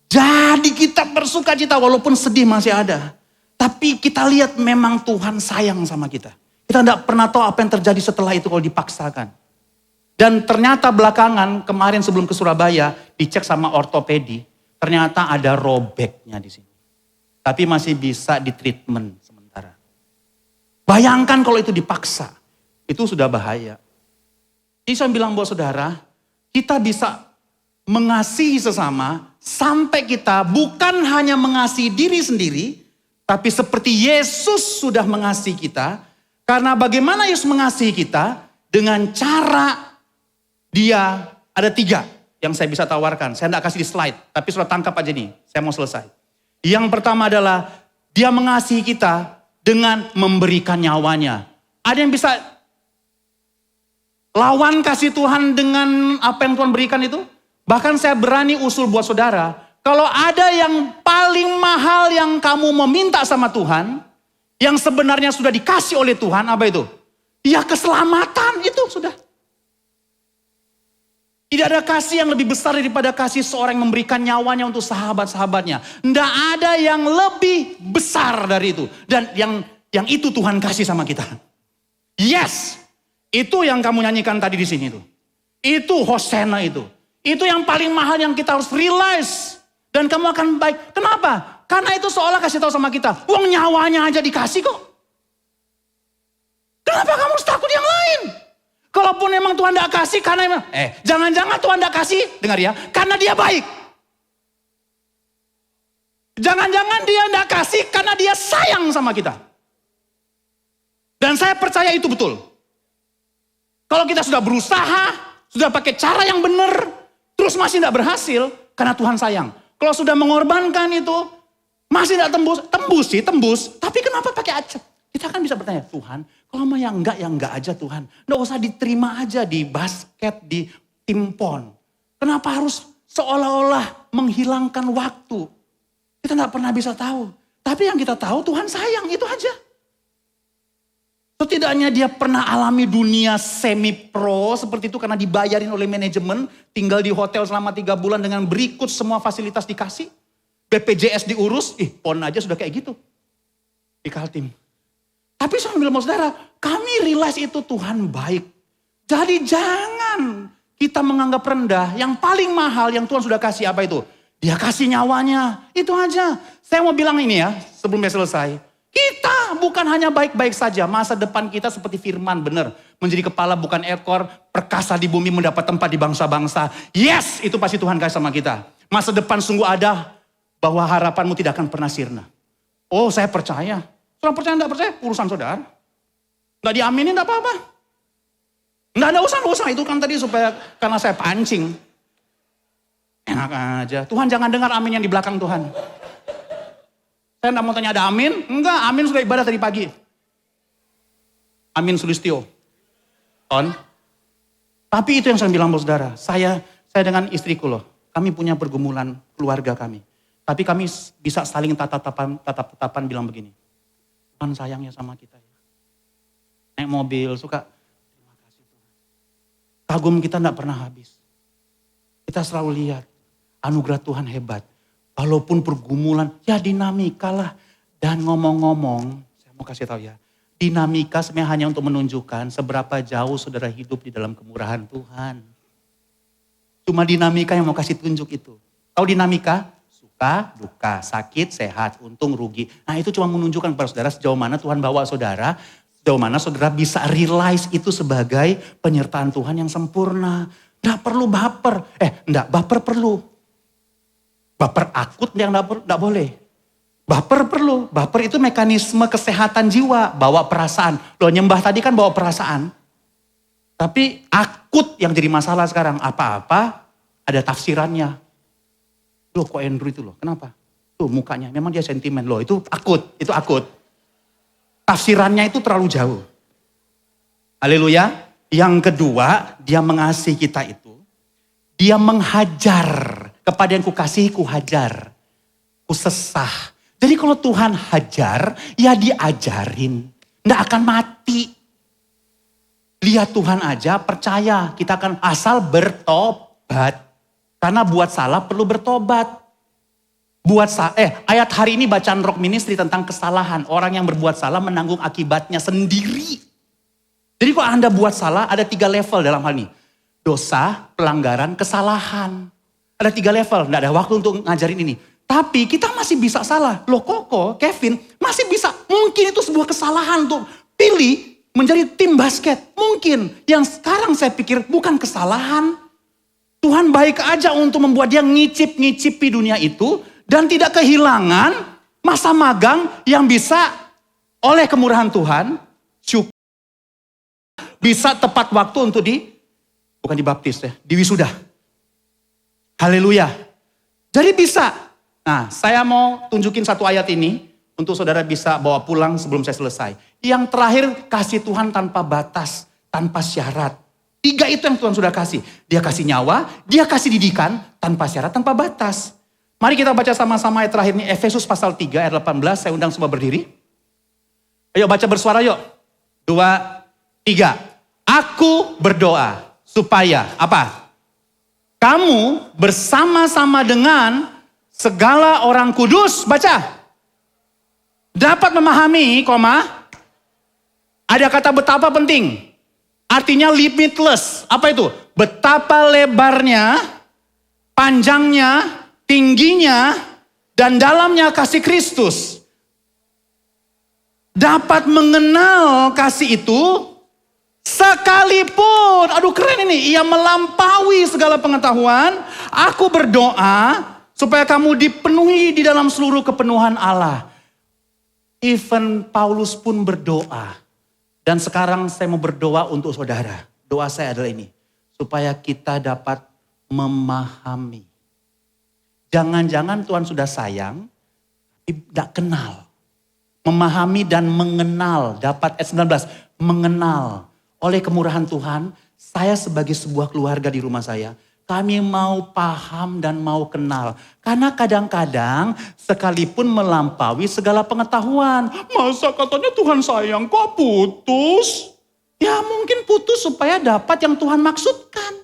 Jadi kita bersuka cita walaupun sedih masih ada. Tapi kita lihat memang Tuhan sayang sama kita. Kita tidak pernah tahu apa yang terjadi setelah itu kalau dipaksakan. Dan ternyata belakangan kemarin sebelum ke Surabaya, dicek sama ortopedi, ternyata ada robeknya di sini. Tapi masih bisa ditreatment sementara. Bayangkan kalau itu dipaksa. Itu sudah bahaya. Jadi saya bilang buat saudara, kita bisa mengasihi sesama sampai kita bukan hanya mengasihi diri sendiri, tapi seperti Yesus sudah mengasihi kita. Karena bagaimana Yesus mengasihi kita? Dengan cara dia ada 3 yang saya bisa tawarkan. Saya tidak kasih di slide, tapi sudah tangkap aja nih. Saya mau selesai. Yang pertama adalah dia mengasihi kita dengan memberikan nyawanya. Ada yang bisa lawan kasih Tuhan dengan apa yang Tuhan berikan itu? Bahkan saya berani usul buat saudara, kalau ada yang paling mahal yang kamu meminta sama Tuhan, yang sebenarnya sudah dikasih oleh Tuhan, apa itu? Ya keselamatan itu sudah. Tidak ada kasih yang lebih besar daripada kasih seorang yang memberikan nyawanya untuk sahabat-sahabatnya. Tidak ada yang lebih besar dari itu. Dan yang itu Tuhan kasih sama kita. Yes, itu yang kamu nyanyikan tadi di sini tuh. Itu Hosana itu. Itu yang paling mahal yang kita harus realize. Dan kamu akan baik. Kenapa? Karena itu seolah kasih tahu sama kita, uang nyawanya aja dikasih kok. Kenapa kamu harus takut yang lain? Kalaupun memang Tuhan tidak kasih karena jangan-jangan Tuhan tidak kasih, dengar ya, karena dia baik. Jangan-jangan dia tidak kasih karena dia sayang sama kita. Dan saya percaya itu betul. Kalau kita sudah berusaha, sudah pakai cara yang benar, terus masih tidak berhasil, karena Tuhan sayang. Kalau sudah mengorbankan itu, masih tidak tembus. Tapi kenapa pakai acet? Kita kan bisa bertanya, Tuhan, kalau mau yang enggak aja Tuhan. Nggak usah diterima aja di basket, di timpon. Kenapa harus seolah-olah menghilangkan waktu? Kita nggak pernah bisa tahu. Tapi yang kita tahu Tuhan sayang, itu aja. Setidaknya dia pernah alami dunia semi-pro seperti itu karena dibayarin oleh manajemen. Tinggal di hotel selama 3 bulan dengan berikut semua fasilitas dikasih. BPJS diurus, PON aja sudah kayak gitu. Di Kaltim. Tapi sambil mau saudara, kami realize itu Tuhan baik. Jadi jangan kita menganggap rendah. Yang paling mahal yang Tuhan sudah kasih apa itu? Dia kasih nyawanya, itu aja. Saya mau bilang ini ya, sebelum saya selesai. Kita bukan hanya baik-baik saja, masa depan kita seperti firman benar. Menjadi kepala bukan ekor, perkasa di bumi mendapat tempat di bangsa-bangsa. Yes, itu pasti Tuhan kasih sama kita. Masa depan sungguh ada, bahwa harapanmu tidak akan pernah sirna. Oh, saya percaya. Saudara percaya enggak percaya? Urusan saudara. Enggak diaminin enggak apa-apa. Enggak ada urusan itu kan tadi supaya karena saya pancing. Enak aja. Tuhan jangan dengar amin yang di belakang Tuhan. Saya enggak mau tanya ada amin? Enggak, amin sudah ibadah tadi pagi. Amin Sulistio. On. Tapi itu yang saya bilang buat saudara. Saya dengan istriku loh. Kami punya pergumulan keluarga kami. Tapi kami bisa saling tatap-tatapan bilang begini. Tuhan sayangnya sama kita ya. Naik mobil suka. Terima kasih Tuhan. Kagum kita enggak pernah habis. Kita selalu lihat. Anugerah Tuhan hebat. Walaupun pergumulan, ya dinamika lah. Dan ngomong-ngomong, saya mau kasih tahu ya. Dinamika sebenarnya hanya untuk menunjukkan seberapa jauh saudara hidup di dalam kemurahan Tuhan. Cuma dinamika yang mau kasih tunjuk itu. Tahu dinamika? Suka, duka, sakit, sehat, untung, rugi. Nah itu cuma menunjukkan kepada saudara sejauh mana Tuhan bawa saudara. Sejauh mana saudara bisa realize itu sebagai penyertaan Tuhan yang sempurna. Nggak perlu baper. Baper perlu. Baper akut yang enggak boleh. Baper perlu. Baper itu mekanisme kesehatan jiwa. Bawa perasaan. Loh nyembah tadi kan bawa perasaan. Tapi akut yang jadi masalah sekarang. Apa-apa ada tafsirannya. Loh kok Andrew itu loh. Kenapa? Tuh mukanya. Memang dia sentimen. Loh itu akut. Itu akut. Tafsirannya itu terlalu jauh. Haleluya. Yang kedua dia mengasihi kita itu. Dia menghajar. Kepada yang kukasihi kuhajar. Kusesah. Jadi kalau Tuhan hajar, ya diajarin. Nggak akan mati. Lihat Tuhan aja, percaya. Kita akan asal bertobat. Karena buat salah perlu bertobat. Ayat hari ini bacaan Rock Ministry tentang kesalahan. Orang yang berbuat salah menanggung akibatnya sendiri. Jadi kalau Anda buat salah, ada 3 level dalam hal ini. Dosa, pelanggaran, kesalahan. Ada 3 level, enggak ada waktu untuk ngajarin ini. Tapi kita masih bisa salah. Loh Koko, Kevin, masih bisa. Mungkin itu sebuah kesalahan untuk pilih menjadi tim basket. Mungkin. Yang sekarang saya pikir bukan kesalahan. Tuhan baik aja untuk membuat dia ngicip-ngicipi dunia itu. Dan tidak kehilangan masa magang yang bisa oleh kemurahan Tuhan. Bisa tepat waktu untuk bukan dibaptis ya, di wisuda. Haleluya. Jadi bisa. Nah, saya mau tunjukin satu ayat ini untuk saudara bisa bawa pulang sebelum saya selesai. Yang terakhir, kasih Tuhan tanpa batas, tanpa syarat. 3 itu yang Tuhan sudah kasih. Dia kasih nyawa, dia kasih didikan, tanpa syarat, tanpa batas. Mari kita baca sama-sama ayat terakhir ini, Efesus pasal 3 ayat 18. Saya undang semua berdiri. Ayo baca bersuara yuk. 2, 3. Aku berdoa supaya apa? Kamu bersama-sama dengan segala orang kudus, baca. Dapat memahami, ada kata betapa penting. Artinya limitless. Apa itu? Betapa lebarnya, panjangnya, tingginya, dan dalamnya kasih Kristus. Dapat mengenal kasih itu sekalipun, aduh keren ini, ia melampaui segala pengetahuan. Aku berdoa supaya kamu dipenuhi di dalam seluruh kepenuhan Allah. Even Paulus pun berdoa. Dan sekarang saya mau berdoa untuk saudara. Doa saya adalah ini. Supaya kita dapat memahami. Jangan-jangan Tuhan sudah sayang, tapi tidak kenal. Memahami dan mengenal. Dapat ayat 19. Mengenal. Oleh kemurahan Tuhan, saya sebagai sebuah keluarga di rumah saya, kami mau paham dan mau kenal. Karena kadang-kadang sekalipun melampaui segala pengetahuan. Masa katanya Tuhan sayang kok putus? Ya mungkin putus supaya dapat yang Tuhan maksudkan.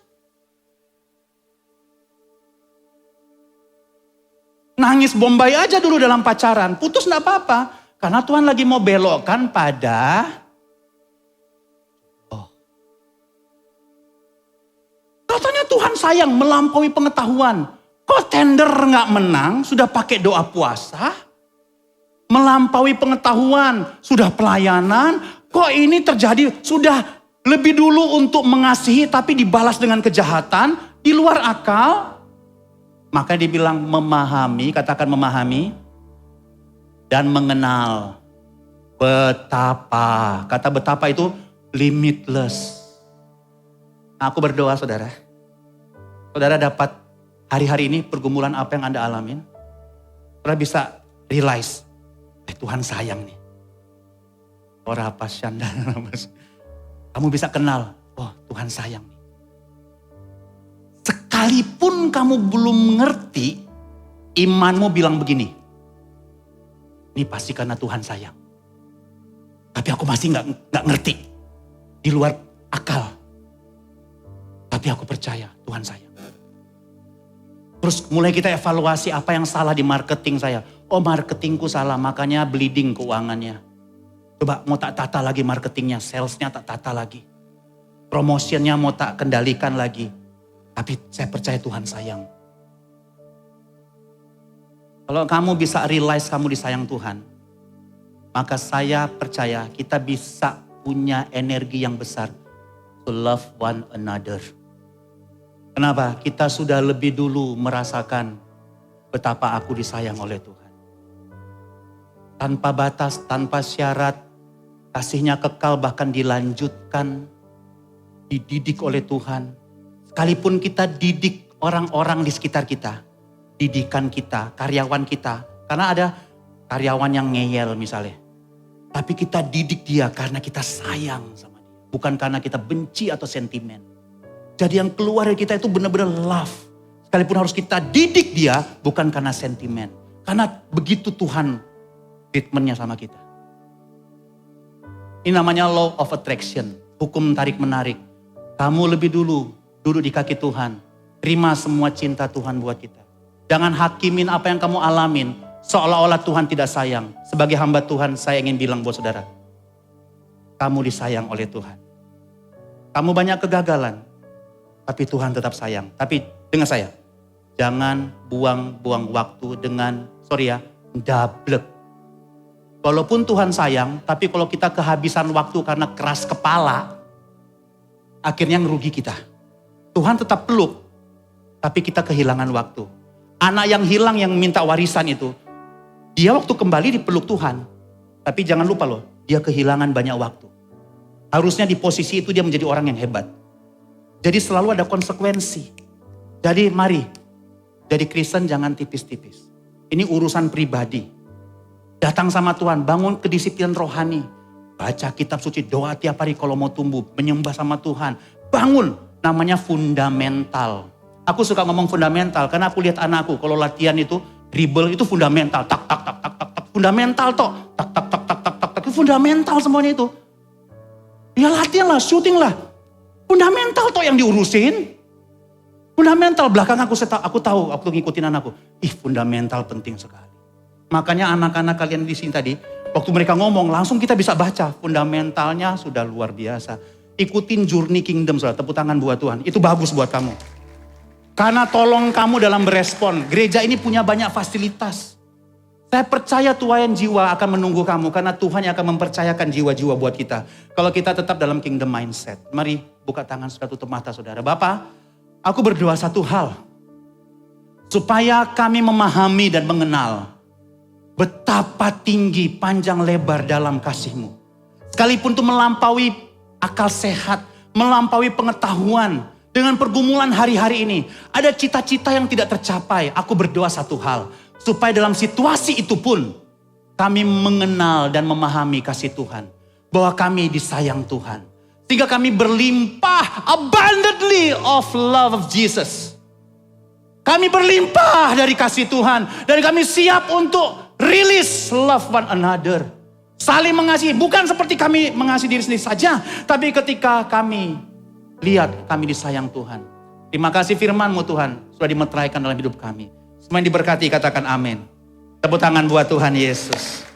Nangis Bombay aja dulu dalam pacaran. Putus enggak apa-apa. Karena Tuhan lagi mau belokkan pada... Katanya Tuhan sayang melampaui pengetahuan. Kok tender nggak menang, sudah pakai doa puasa? Melampaui pengetahuan, sudah pelayanan. Kok ini terjadi, sudah lebih dulu untuk mengasihi tapi dibalas dengan kejahatan, di luar akal. Maka dibilang memahami, katakan memahami. Dan mengenal. Betapa, kata betapa itu limitless. Aku berdoa saudara. Saudara dapat hari-hari ini pergumulan apa yang Anda alamin. Saudara bisa realize, Tuhan sayang nih. Ora apa syanda. Kamu bisa kenal, oh Tuhan sayang nih. Sekalipun kamu belum ngerti, imanmu bilang begini. Ini pasti karena Tuhan sayang. Tapi aku masih nggak ngerti. Di luar akal. Tapi aku percaya Tuhan sayang. Terus mulai kita evaluasi apa yang salah di marketing saya. Oh marketingku salah, makanya bleeding keuangannya. Coba mau tak tata lagi marketingnya, salesnya tak tata lagi. Promotionnya mau tak kendalikan lagi. Tapi saya percaya Tuhan sayang. Kalau kamu bisa realize kamu disayang Tuhan, maka saya percaya kita bisa punya energi yang besar to love one another. Kenapa? Kita sudah lebih dulu merasakan betapa aku disayang oleh Tuhan. Tanpa batas, tanpa syarat, kasihnya kekal bahkan dilanjutkan, dididik oleh Tuhan. Sekalipun kita didik orang-orang di sekitar kita, didikan kita, karyawan kita. Karena ada karyawan yang ngeyel misalnya. Tapi kita didik dia karena kita sayang sama dia. Bukan karena kita benci atau sentimen. Jadi yang keluar dari kita itu benar-benar love. Sekalipun harus kita didik dia, bukan karena sentimen. Karena begitu Tuhan treatmentnya sama kita. Ini namanya law of attraction. Hukum tarik-menarik. Kamu lebih dulu duduk di kaki Tuhan. Terima semua cinta Tuhan buat kita. Jangan hakimin apa yang kamu alamin. Seolah-olah Tuhan tidak sayang. Sebagai hamba Tuhan, saya ingin bilang buat saudara. Kamu disayang oleh Tuhan. Kamu banyak kegagalan. Tapi Tuhan tetap sayang. Tapi dengar saya. Jangan buang-buang waktu dengan, dablek. Walaupun Tuhan sayang, tapi kalau kita kehabisan waktu karena keras kepala, akhirnya ngerugi kita. Tuhan tetap peluk, tapi kita kehilangan waktu. Anak yang hilang yang minta warisan itu, dia waktu kembali dipeluk Tuhan. Tapi jangan lupa loh, dia kehilangan banyak waktu. Harusnya di posisi itu dia menjadi orang yang hebat. Jadi selalu ada konsekuensi. Jadi mari, jadi Kristen jangan tipis-tipis. Ini urusan pribadi. Datang sama Tuhan, bangun kedisiplinan rohani. Baca kitab suci, doa tiap hari kalau mau tumbuh. Menyembah sama Tuhan. Bangun, namanya fundamental. Aku suka ngomong fundamental, karena aku lihat anakku. Kalau latihan itu, dribble itu fundamental. Tak, tak, tak, tak, tak, tak. Fundamental toh. Tak, tak, tak, tak, tak, tak, tak. Fundamental semuanya itu. Ya latihan lah, syuting lah. Fundamental toh yang diurusin. Fundamental, belakang aku tahu, aku ngikutin anakku. Fundamental penting sekali. Makanya anak-anak kalian di sini tadi, waktu mereka ngomong, langsung kita bisa baca. Fundamentalnya sudah luar biasa. Ikutin Journey Kingdom, saudara. Tepuk tangan buat Tuhan. Itu bagus buat kamu. Karena tolong kamu dalam berespon. Gereja ini punya banyak fasilitas. Saya percaya tuayan jiwa akan menunggu kamu. Karena Tuhan yang akan mempercayakan jiwa-jiwa buat kita. Kalau kita tetap dalam kingdom mindset. Mari buka tangan, sudah tutup mata saudara. Bapak, aku berdoa satu hal. Supaya kami memahami dan mengenal betapa tinggi, panjang, lebar dalam kasih-Mu. Sekalipun itu melampaui akal sehat, melampaui pengetahuan. Dengan pergumulan hari-hari ini, ada cita-cita yang tidak tercapai. Aku berdoa satu hal, supaya dalam situasi itu pun kami mengenal dan memahami kasih Tuhan. Bahwa kami disayang Tuhan. Sehingga kami berlimpah abundantly of love of Jesus. Kami berlimpah dari kasih Tuhan. Dan kami siap untuk release love one another. Saling mengasihi. Bukan seperti kami mengasihi diri sendiri saja. Tapi ketika kami lihat kami disayang Tuhan. Terima kasih firman-Mu Tuhan. Sudah dimeteraikan dalam hidup kami. Semua yang diberkati katakan amin. Tepuk tangan buat Tuhan Yesus.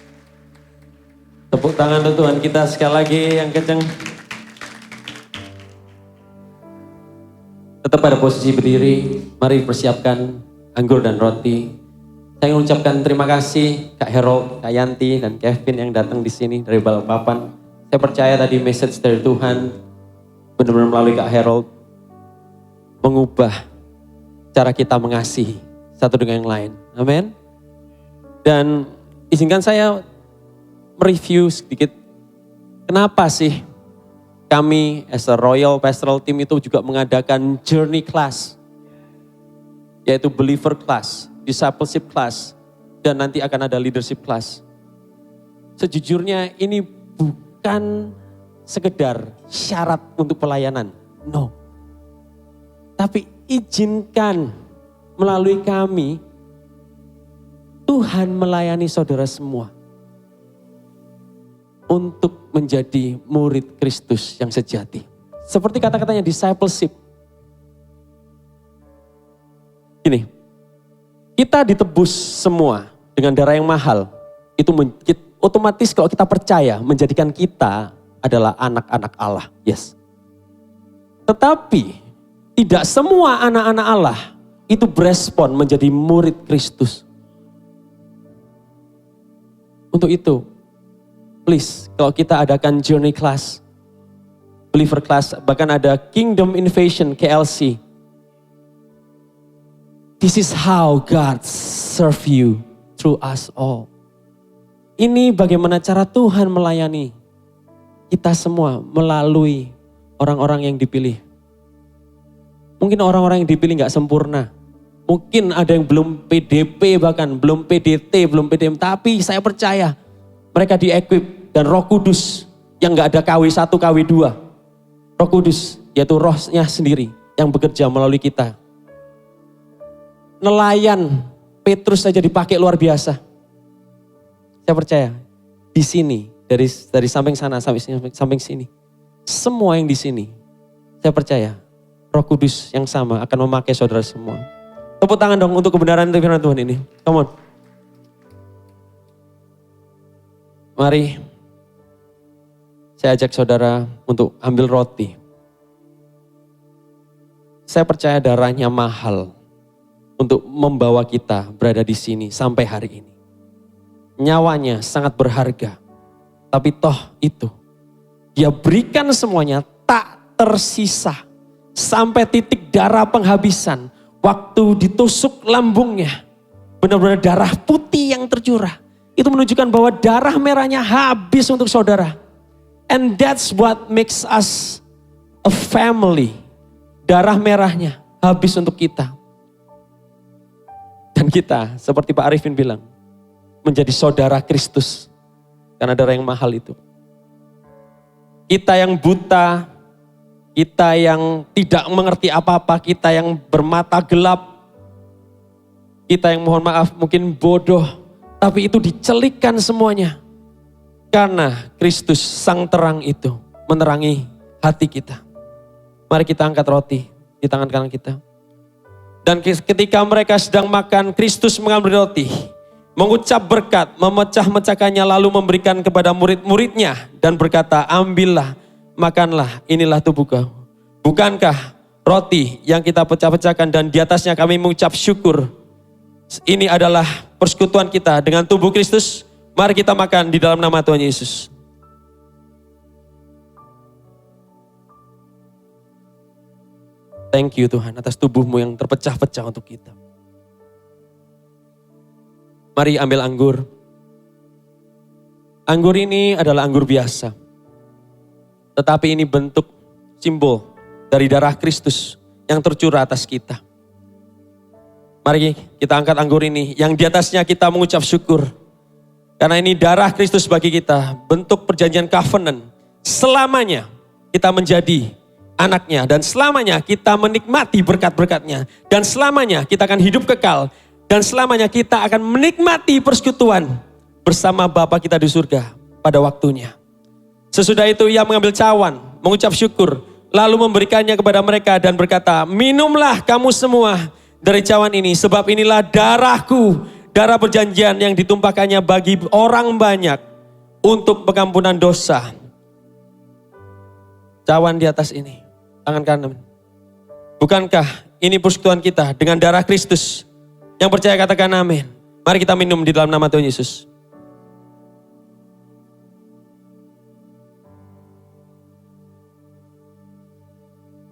Tepuk tangan untuk Tuhan kita sekali lagi yang kencang. Tetap pada posisi berdiri. Mari persiapkan anggur dan roti. Saya mengucapkan terima kasih Kak Harold, Kak Yanti, dan Kevin yang datang di sini dari Balikpapan. Saya percaya tadi message dari Tuhan benar-benar melalui Kak Harold mengubah cara kita mengasihi satu dengan yang lain. Amin. Dan izinkan saya mereview sedikit kenapa sih kami as a Royal Pastoral Team itu juga mengadakan Journey Class, yaitu Believer Class, Discipleship Class, dan nanti akan ada Leadership Class. Sejujurnya ini bukan sekedar syarat untuk pelayanan. No. Tapi izinkan melalui kami, Tuhan melayani saudara semua. Untuk menjadi murid Kristus yang sejati. Seperti kata-katanya discipleship. Gini, kita ditebus semua dengan darah yang mahal. Itu otomatis kalau kita percaya menjadikan kita adalah anak-anak Allah. Yes. Tetapi tidak semua anak-anak Allah itu berespon menjadi murid Kristus. Untuk itu, please kalau kita adakan Journey Class, Believer Class, bahkan ada Kingdom Invasion KLC. This is how God serve you through us all. Ini bagaimana cara Tuhan melayani kita semua melalui orang-orang yang dipilih. Mungkin orang-orang yang dipilih gak sempurna. Mungkin ada yang belum PDP bahkan, belum PDT, belum PDM. Tapi saya percaya mereka di-equip dan Roh Kudus yang gak ada KW1, KW2. Roh Kudus yaitu rohnya sendiri yang bekerja melalui kita. Nelayan Petrus saja dipakai luar biasa. Saya percaya di sini. Dari samping sana sampai samping sini. Semua yang di sini, saya percaya Roh Kudus yang sama akan memakai saudara semua. Tepuk tangan dong untuk kebenaran firman Tuhan ini. Come on. Mari saya ajak saudara untuk ambil roti. Saya percaya darahnya mahal untuk membawa kita berada di sini sampai hari ini. Nyawanya sangat berharga. Tapi toh itu, dia berikan semuanya tak tersisa. Sampai titik darah penghabisan. Waktu ditusuk lambungnya, benar-benar darah putih yang tercurah. Itu menunjukkan bahwa darah merahnya habis untuk saudara. And that's what makes us a family. Darah merahnya habis untuk kita. Dan kita, seperti Pak Arifin bilang, menjadi saudara Kristus. Karena darah yang mahal itu. Kita yang buta, kita yang tidak mengerti apa-apa, kita yang bermata gelap, kita yang mohon maaf mungkin bodoh, tapi itu dicelikkan semuanya. Karena Kristus sang terang itu menerangi hati kita. Mari kita angkat roti di tangan kanan kita. Dan ketika mereka sedang makan, Kristus mengambil roti, mengucap berkat, memecah-mecahkannya lalu memberikan kepada murid-muridnya dan berkata, ambillah, makanlah, inilah tubuhku. Bukankah roti yang kita pecah-pecahkan dan di atasnya kami mengucap syukur. Ini adalah persekutuan kita dengan tubuh Kristus. Mari kita makan di dalam nama Tuhan Yesus. Thank you Tuhan atas tubuhmu yang terpecah-pecah untuk kita. Mari ambil anggur. Anggur ini adalah anggur biasa. Tetapi ini bentuk simbol dari darah Kristus yang tercurah atas kita. Mari kita angkat anggur ini yang di atasnya kita mengucap syukur. Karena ini darah Kristus bagi kita, bentuk perjanjian covenant. Selamanya kita menjadi anaknya dan selamanya kita menikmati berkat-berkatnya. Dan selamanya kita akan hidup kekal. Dan selamanya kita akan menikmati persekutuan bersama Bapa kita di surga pada waktunya. Sesudah itu ia mengambil cawan, mengucap syukur, lalu memberikannya kepada mereka dan berkata, minumlah kamu semua dari cawan ini, sebab inilah darahku, darah perjanjian yang ditumpahkannya bagi orang banyak untuk pengampunan dosa. Cawan di atas ini, tangan kanan. Bukankah ini persekutuan kita dengan darah Kristus? Yang percaya katakan amin. Mari kita minum di dalam nama Tuhan Yesus.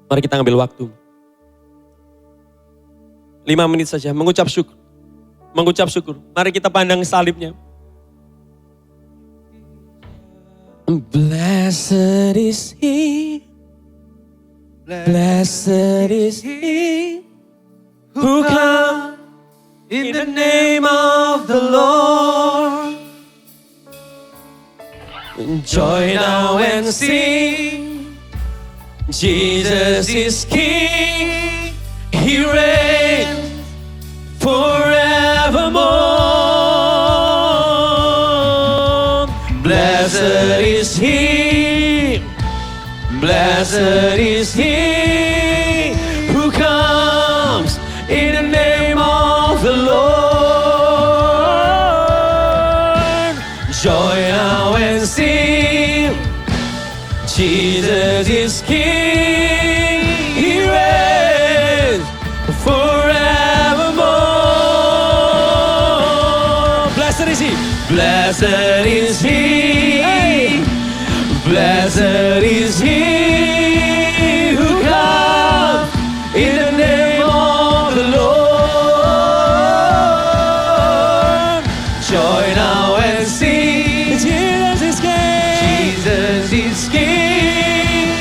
Mari kita ambil waktu. 5 menit saja mengucap syukur. Mengucap syukur. Mari kita pandang salibnya. Blessed is he. Blessed is he who comes in the name of the Lord. Join now and sing. Jesus is King, He reigns forevermore. Blessed is He, blessed is He who comes in the name of the Lord. Join now and sing. Jesus is King. Blessed is he, blessed is he who comes in the name of the Lord. Join now and sing. Jesus is King. Jesus is King.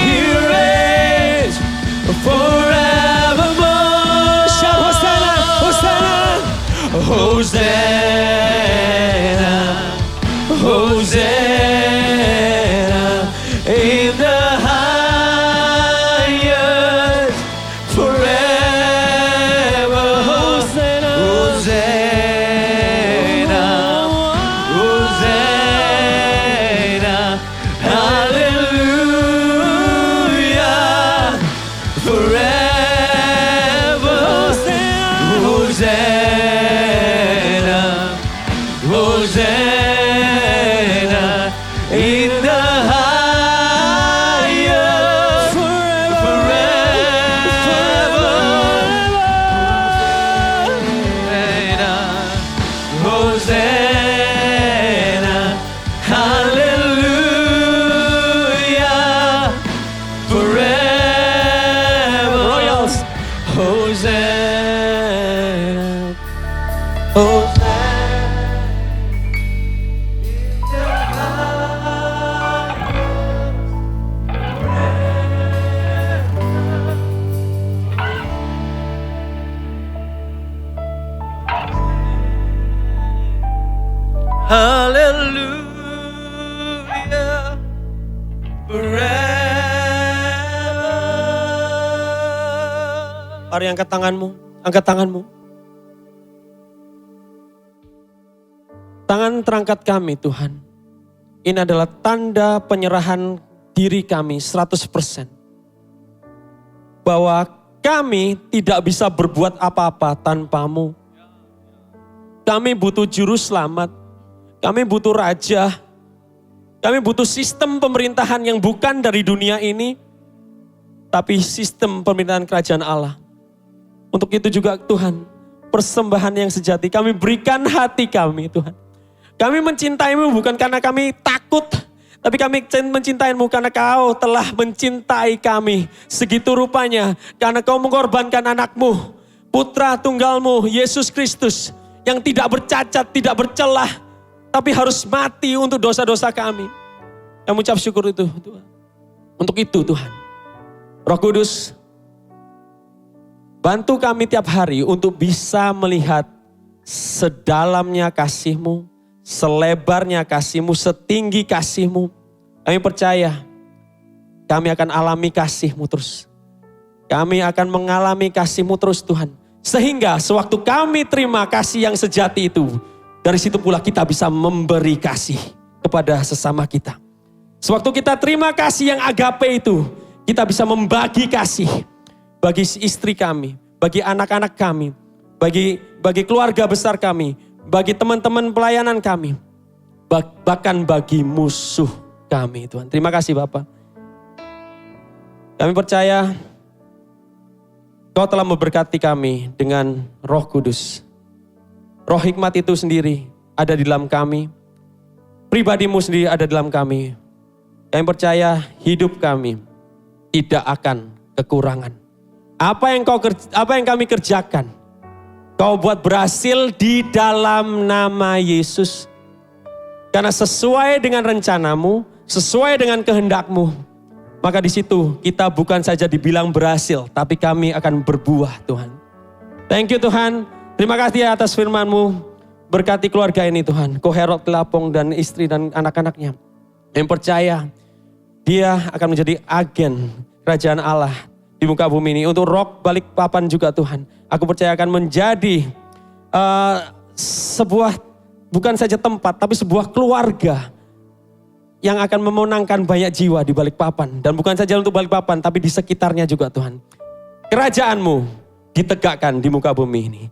He reigns forevermore. Shout Hosanna, Hosanna, Hosanna. Hosanna in the highest forever. Hosanna, Hosanna, Hosanna, hallelujah, forever. Hosanna, Hosanna. In the highest forever. Hosanna, hallelujah, forever. Royals, Hosanna, Hosanna. Hallelujah, forever. Mari angkat tanganmu, angkat tanganmu. Tangan terangkat kami Tuhan. Ini adalah tanda penyerahan diri kami 100%. Bahwa kami tidak bisa berbuat apa-apa tanpamu. Kami butuh juru selamat. Kami butuh raja. Kami butuh sistem pemerintahan yang bukan dari dunia ini. tapi sistem pemerintahan kerajaan Allah. Untuk itu juga Tuhan, persembahan yang sejati kami berikan hati kami Tuhan. Kami mencintaimu bukan karena kami takut, tapi kami mencintaimu karena Kau telah mencintai kami segitu rupanya. Karena Kau mengorbankan anakmu, putra tunggalmu, Yesus Kristus, yang tidak bercacat, tidak bercelah, tapi harus mati untuk dosa-dosa kami. Kami ucap syukur itu Tuhan. Untuk itu Tuhan, Roh Kudus, bantu kami tiap hari untuk bisa melihat sedalamnya kasih-Mu, selebarnya kasih-Mu, setinggi kasih-Mu. Kami percaya kami akan alami kasih-Mu terus. Kami akan mengalami kasih-Mu terus Tuhan. Sehingga sewaktu kami terima kasih yang sejati itu, dari situ pula kita bisa memberi kasih kepada sesama kita. Sewaktu kita terima kasih yang agape itu, kita bisa membagi kasih bagi istri kami, bagi anak-anak kami, bagi keluarga besar kami, bagi teman-teman pelayanan kami, bahkan bagi musuh kami Tuhan. Terima kasih Bapak. Kami percaya Kau telah memberkati kami dengan Roh Kudus. Roh hikmat itu sendiri ada di dalam kami. Pribadimu sendiri ada di dalam kami. Kami percaya hidup kami tidak akan kekurangan. Apa yang kami kerjakan, Kau buat berhasil di dalam nama Yesus. Karena sesuai dengan rencanamu, sesuai dengan kehendak-Mu, maka di situ kita bukan saja dibilang berhasil, tapi kami akan berbuah Tuhan. Thank you Tuhan. Terima kasih atas firman-Mu. Berkati keluarga ini Tuhan. Ko Herod Lapong dan istri dan anak-anaknya. Yang percaya dia akan menjadi agen kerajaan Allah di muka bumi ini. Untuk Rock Balikpapan juga Tuhan. Aku percaya akan menjadi sebuah, bukan saja tempat, tapi sebuah keluarga yang akan memenangkan banyak jiwa di Balikpapan. Dan bukan saja untuk Balikpapan, tapi di sekitarnya juga Tuhan. Kerajaan-Mu ditegakkan di muka bumi ini.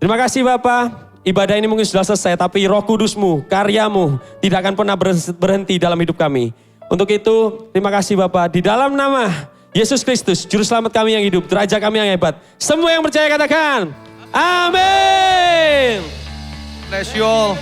Terima kasih Bapak. Ibadah ini mungkin sudah selesai, tapi Roh Kudus-Mu, karya-Mu tidak akan pernah berhenti dalam hidup kami. Untuk itu, terima kasih Bapak. Di dalam nama Yesus Kristus, Juru Selamat kami yang hidup, Raja kami yang hebat. Semua yang percaya katakan, amin. Bless you all.